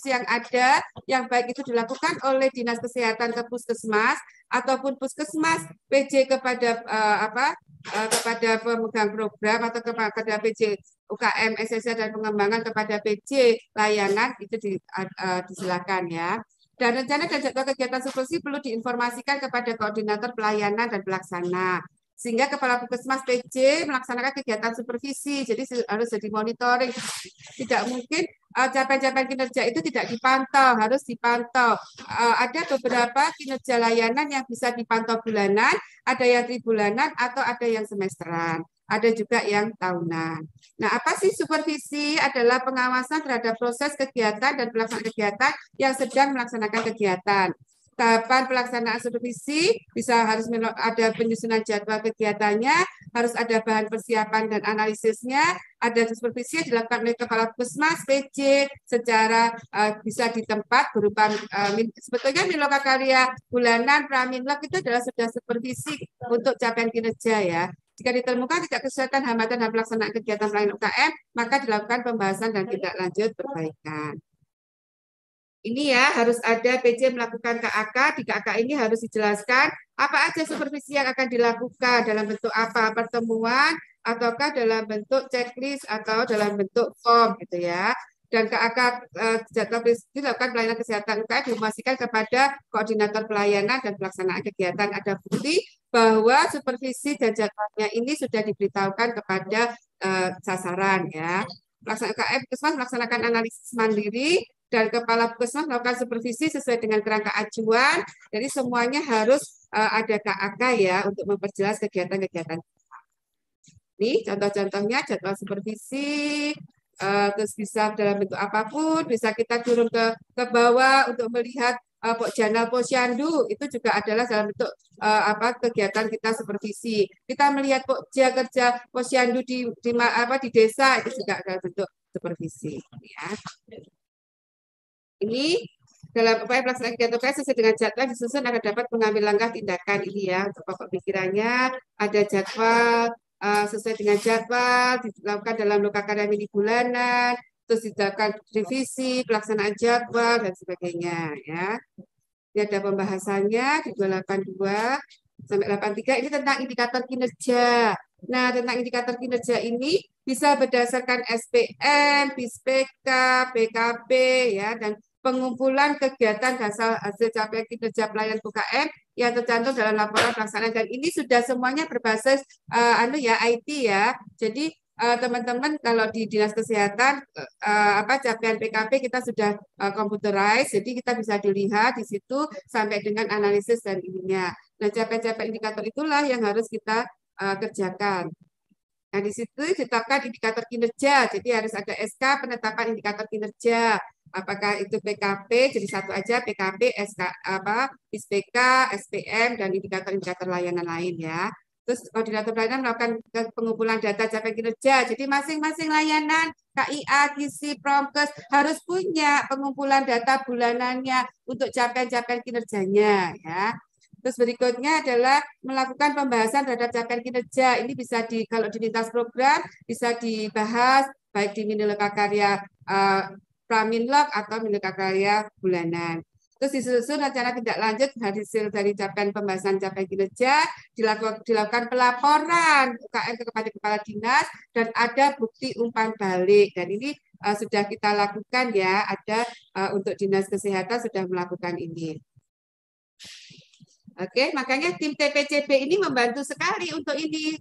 yang ada, yang baik itu dilakukan oleh Dinas Kesehatan ke Puskesmas ataupun Puskesmas PJ kepada kepada pemegang program atau kepada PJ UKM esensial dan pengembangan kepada PJ layanan itu disilakan ya. Dan rencana dan jadwal kegiatan supervisi perlu diinformasikan kepada koordinator pelayanan dan pelaksana. Sehingga Kepala Puskesmas PJ melaksanakan kegiatan supervisi, jadi harus jadi monitoring. Tidak mungkin capaian-capaian kinerja itu tidak dipantau, harus dipantau. Ada beberapa kinerja layanan yang bisa dipantau bulanan, ada yang tribulanan, atau ada yang semesteran. Ada juga yang tahunan. Nah, apa sih supervisi? Adalah pengawasan terhadap proses kegiatan dan pelaksanaan kegiatan yang sedang melaksanakan kegiatan. Tahapan pelaksanaan supervisi harus ada penyusunan jadwal kegiatannya, harus ada bahan persiapan dan analisisnya, ada supervisi yang dilakukan oleh Kepala Puskesmas PJ secara bisa di tempat berupa sebetulnya lokakarya bulanan praminlab itu adalah sudah supervisi untuk capaian kinerja ya. Jika ditemukan tidak kesulitan hambatan dalam pelaksanaan kegiatan pelayanan UKM, maka dilakukan pembahasan dan tindak lanjut perbaikan. Ini ya, harus ada PJ melakukan KAK. Di KAK ini harus dijelaskan apa aja supervisi yang akan dilakukan, dalam bentuk apa, pertemuan, ataukah dalam bentuk checklist, atau dalam bentuk form gitu ya. Dan KAK jadwal dilakukan pelayanan kesehatan UKM diinformasikan kepada koordinator pelayanan dan pelaksanaan kegiatan. Ada bukti bahwa supervisi dan jadwalnya ini sudah diberitahukan kepada sasaran ya. Pelaksana UKM Puskesmas melaksanakan analisis mandiri dan Kepala Puskesmas melakukan supervisi sesuai dengan kerangka acuan. Jadi semuanya harus ada KAK ya untuk memperjelas kegiatan-kegiatan. Ini contoh-contohnya jadwal supervisi, terus bisa dalam bentuk apapun, bisa kita turun ke bawah untuk melihat channel posyandu itu juga adalah dalam bentuk kegiatan kita supervisi. Kita melihat kerja posyandu di desa itu juga dalam bentuk supervisi ya. Ini dalam upaya pelaksanaan kegiatan UKM sesuai dengan jadwal disusun agar dapat mengambil langkah tindakan ini ya. Untuk pokok pikirannya ada jadwal sesuai dengan jadwal dilakukan dalam lokakarya mini bulanan, terus dilakukan revisi, pelaksanaan jadwal dan sebagainya ya. Ini ada pembahasannya di 282 sampai 83 ini tentang indikator kinerja. Nah, tentang indikator kinerja ini bisa berdasarkan SPM, BISPK, PKB ya dan pengumpulan kegiatan hasil capaian kinerja pelayanan UKM yang tercantum dalam laporan pelaksanaan dan ini sudah semuanya berbasis IT ya. Jadi teman-teman kalau di Dinas Kesehatan capaian PKP kita sudah computerized, jadi kita bisa dilihat di situ sampai dengan analisis dan ininya. Nah, capaian-capaian indikator itulah yang harus kita kerjakan. Nah, di situ ditetapkan indikator kinerja, jadi harus ada SK penetapan indikator kinerja. Apakah itu PKP, jadi satu aja PKP, SK, ISPK, SPM, dan indikator-indikator layanan lain ya. Terus koordinator pelayanan melakukan pengumpulan data capaian kinerja. Jadi masing-masing layanan, KIA, KISI, Promkes harus punya pengumpulan data bulanannya untuk capaian-capaian kinerjanya ya. Terus berikutnya adalah melakukan pembahasan terhadap capaian kinerja. Ini bisa kalau di lintas program bisa dibahas baik di Minulka Karya Praminlog atau Minulka Karya bulanan. Terus disusun rencana tindak lanjut hasil dari capaian pembahasan capaian kinerja, dilakukan pelaporan UKM kepada kepala dinas, dan ada bukti umpan balik. Dan ini sudah kita lakukan ya, ada untuk dinas kesehatan sudah melakukan ini. Oke, makanya tim TPCB ini membantu sekali untuk ini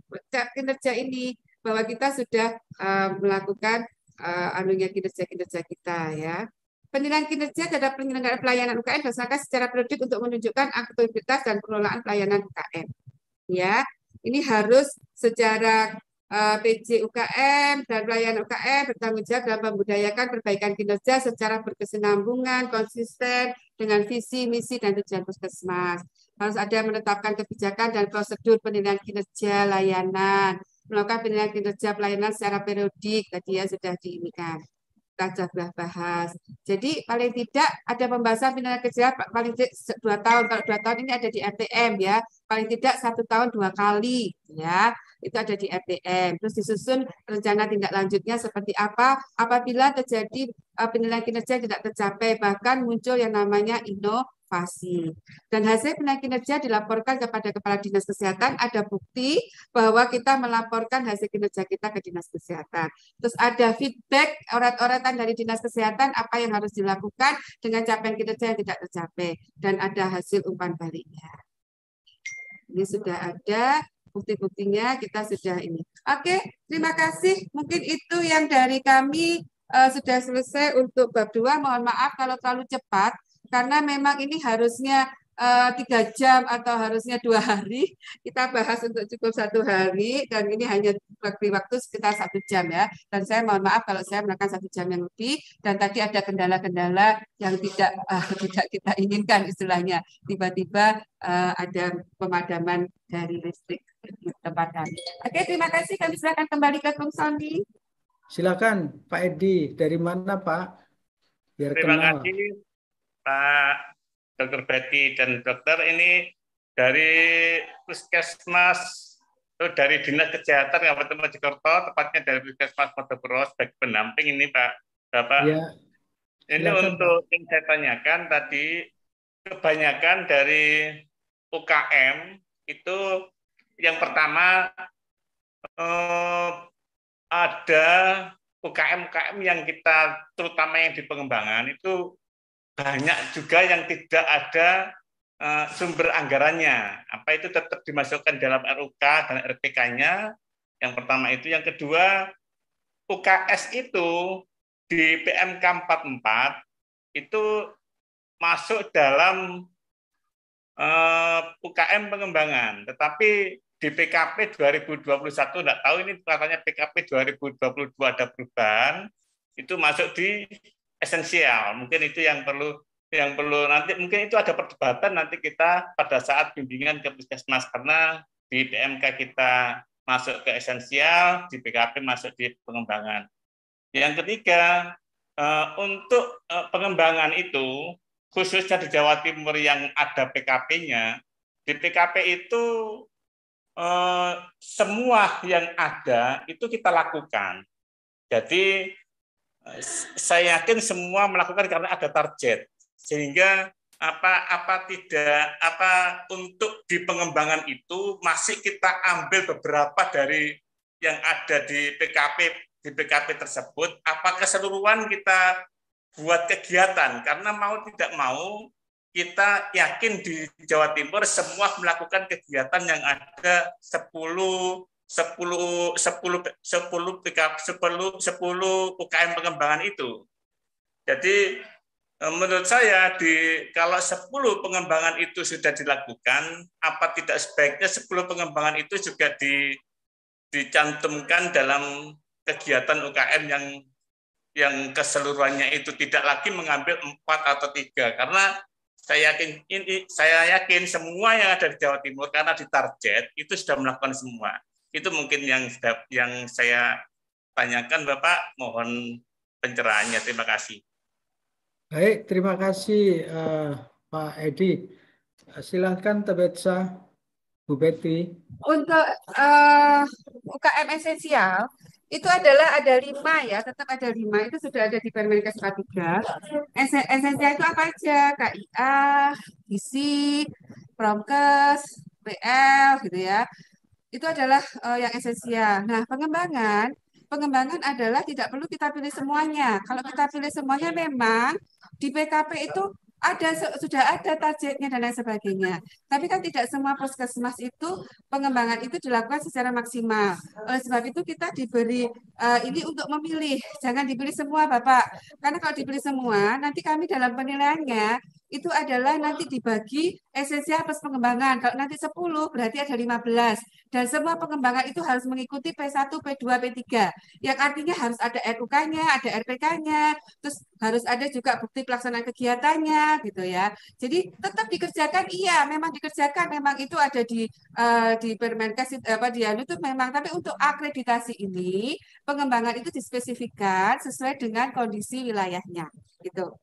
kinerja ini, bahwa kita sudah melakukan kinerja kita ya. Penilaian kinerja terhadap penyelenggaraan pelayanan UKM berdasarkan secara periodik untuk menunjukkan aktivitas dan pengelolaan pelayanan UKM. Ya, ini harus secara PJ UKM dan pelayanan UKM bertanggung jawab dalam membudayakan perbaikan kinerja secara berkesinambungan, konsisten dengan visi, misi, dan tujuan puskesmas. Harus ada menetapkan kebijakan dan prosedur penilaian kinerja layanan, melakukan penilaian kinerja pelayanan secara periodik, tadi ya sudah diinginkan. Kita sudah bahas. Jadi paling tidak ada pembahasan penilaian kinerja paling tidak 2 tahun. Kalau 2 tahun ini ada di RTM ya, paling tidak 1 tahun 2 kali ya. Itu ada di RTM. Terus disusun rencana tindak lanjutnya seperti apa apabila terjadi penilaian kinerja tidak tercapai, bahkan muncul yang namanya inovasi. Dan hasil penilaian kinerja dilaporkan kepada Kepala Dinas Kesehatan, ada bukti bahwa kita melaporkan hasil kinerja kita ke Dinas Kesehatan. Terus ada feedback orat-oratan dari Dinas Kesehatan apa yang harus dilakukan dengan capaian kinerja yang tidak tercapai, dan ada hasil umpan baliknya. Ini sudah ada bukti-buktinya, kita sudah ini. Oke, terima kasih. Mungkin itu yang dari kami sudah selesai untuk bab 2. Mohon maaf kalau terlalu cepat, karena memang ini harusnya 3 jam atau harusnya 2 hari. Kita bahas untuk cukup 1 hari, dan ini hanya waktu sekitar 1 jam ya. Dan saya mohon maaf kalau saya melakukan 1 jam yang lebih, dan tadi ada kendala-kendala yang tidak kita inginkan istilahnya. Tiba-tiba ada pemadaman dari listrik di tempat kami. Oke, terima kasih. Kami silakan kembali ke Bung Sony. Silakan Pak Edi, dari mana Pak? Biar Terima kenal. kasih Pak Dr. Betty dan Dokter. Ini dari Puskesmas, dari Dinas Kesehatan Kabupaten Mojokerto, tepatnya dari Puskesmas Mojokerto sebagai pendamping ini Pak Bapak. Ya, ini silakan, untuk Pak. Yang saya tanyakan tadi, kebanyakan dari UKM itu yang pertama ada UKM yang kita, terutama yang di pengembangan itu banyak juga yang tidak ada sumber anggarannya. Apa itu tetap dimasukkan dalam RUK dan RPK-nya. Yang pertama itu. Yang kedua, UKS itu di PMK 44 itu masuk dalam UKM pengembangan. Tetapi di PKP 2021, enggak tahu ini katanya PKP 2022 ada perubahan, itu masuk di esensial. Mungkin itu yang perlu nanti, mungkin itu ada perdebatan nanti kita pada saat bimbingan ke puskesmas, karena di PMK kita masuk ke esensial, di PKP masuk di pengembangan. Yang ketiga, untuk pengembangan itu khususnya di Jawa Timur yang ada PKP-nya, di PKP itu semua yang ada itu kita lakukan. Jadi saya yakin semua melakukan karena ada target, sehingga untuk di pengembangan itu masih kita ambil beberapa dari yang ada di PKP tersebut. Apa keseluruhan kita buat kegiatan, karena mau tidak mau kita yakin di Jawa Timur semua melakukan kegiatan yang ada 10 UKM pengembangan itu. Jadi menurut saya kalau 10 pengembangan itu sudah dilakukan, apa tidak sebaiknya 10 pengembangan itu juga dicantumkan dalam kegiatan UKM yang keseluruhannya itu, tidak lagi mengambil 4 atau 3, karena saya yakin semua yang ada di Jawa Timur karena ditarget itu sudah melakukan semua. Itu mungkin yang saya tanyakan, Bapak. Mohon pencerahannya. Terima kasih. Baik, terima kasih Pak Edi. Silahkan Tabetsa, Bu Betty. Untuk UKM esensial itu adalah ada 5 ya, tetap ada 5. Itu sudah ada di Permenkes 43. Esensial itu apa aja? KIA, gizi, Promkes, PL gitu ya. Itu adalah yang esensial. Nah, pengembangan adalah tidak perlu kita pilih semuanya. Kalau kita pilih semuanya memang di PKP itu sudah ada targetnya dan lain sebagainya. Tapi kan tidak semua puskesmas itu pengembangan itu dilakukan secara maksimal. Oleh sebab itu kita diberi ini untuk memilih, jangan dipilih semua Bapak. Karena kalau dipilih semua, nanti kami dalam penilaiannya itu adalah nanti dibagi esensial plus pengembangan. Kalau nanti 10 berarti ada 15. Dan semua pengembangan itu harus mengikuti P1, P2, P3. Yang artinya harus ada RUK-nya, ada RPK-nya, terus harus ada juga bukti pelaksanaan kegiatannya gitu ya. Jadi tetap dikerjakan, iya memang dikerjakan, memang itu ada di Permenkes apa di anu itu memang, tapi untuk akreditasi ini pengembangan itu dispesifikkan sesuai dengan kondisi wilayahnya gitu.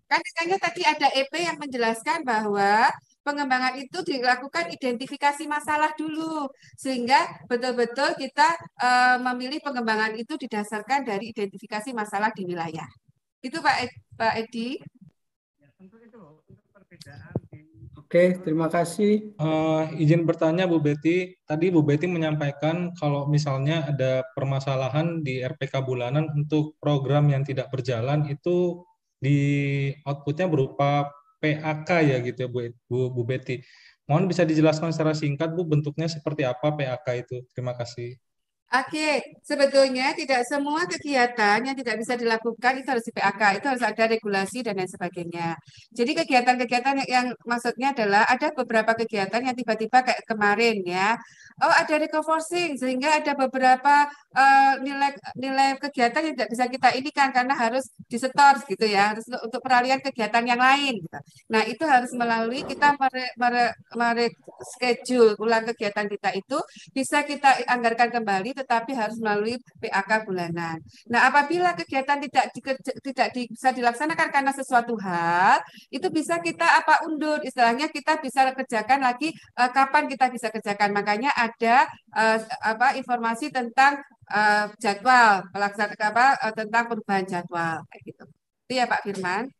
Kan katanya tadi ada EP yang menjelaskan bahwa pengembangan itu dilakukan identifikasi masalah dulu, sehingga betul-betul kita memilih pengembangan itu didasarkan dari identifikasi masalah di wilayah. Itu Pak Edi. Oke, terima kasih. Izin bertanya Bu Betty, tadi Bu Betty menyampaikan kalau misalnya ada permasalahan di RPK bulanan untuk program yang tidak berjalan itu di outputnya berupa PAK ya gitu ya Bu Betty. Mohon bisa dijelaskan secara singkat Bu bentuknya seperti apa PAK itu. Terima kasih. Oke, sebetulnya tidak semua kegiatan yang tidak bisa dilakukan itu harus di PAK, itu harus ada regulasi dan lain sebagainya. Jadi kegiatan-kegiatan yang maksudnya adalah ada beberapa kegiatan yang tiba-tiba kayak kemarin ya, oh ada recoforcing sehingga ada beberapa nilai kegiatan yang tidak bisa kita ini kan karena harus disetor gitu ya, harus untuk peralihan kegiatan yang lain. Gitu. Nah itu harus melalui kita schedule ulang kegiatan kita itu bisa kita anggarkan kembali tetapi harus melalui PAK bulanan. Nah, apabila kegiatan tidak bisa dilaksanakan karena sesuatu hal, itu bisa kita undur, istilahnya kita bisa kerjakan lagi kapan kita bisa kerjakan. Makanya ada informasi tentang jadwal pelaksanaan tentang perubahan jadwal kayak gitu. Itu ya Pak Firman.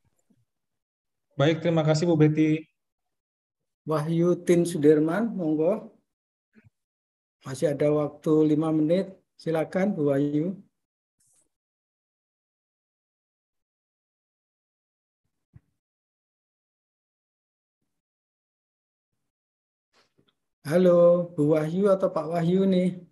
Baik, terima kasih Bu Betty. Wahyu Tin Sudirman, monggo. Masih ada waktu 5 menit. Silakan Bu Wahyu. Halo, Bu Wahyu atau Pak Wahyu nih?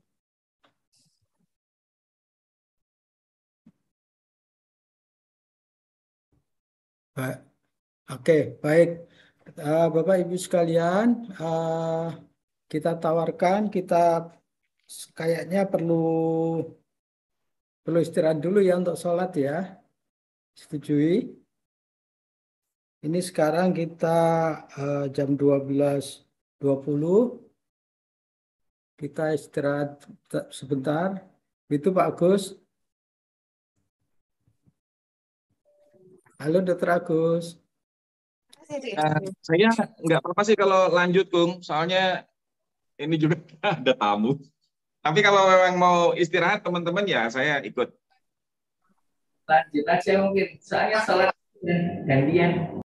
Oke, baik. Bapak Ibu sekalian, kita tawarkan, kita kayaknya perlu istirahat dulu ya untuk sholat ya. Setujui? Ini sekarang kita jam 12.20. Kita istirahat sebentar. Itu Pak Agus. Halo Dr. Agus. Saya nggak apa-apa sih kalau lanjut, Kung. Soalnya ini juga ada tamu. Tapi kalau memang mau istirahat teman-teman ya saya ikut. Lanjut aja mungkin. Soalnya sholat gantian.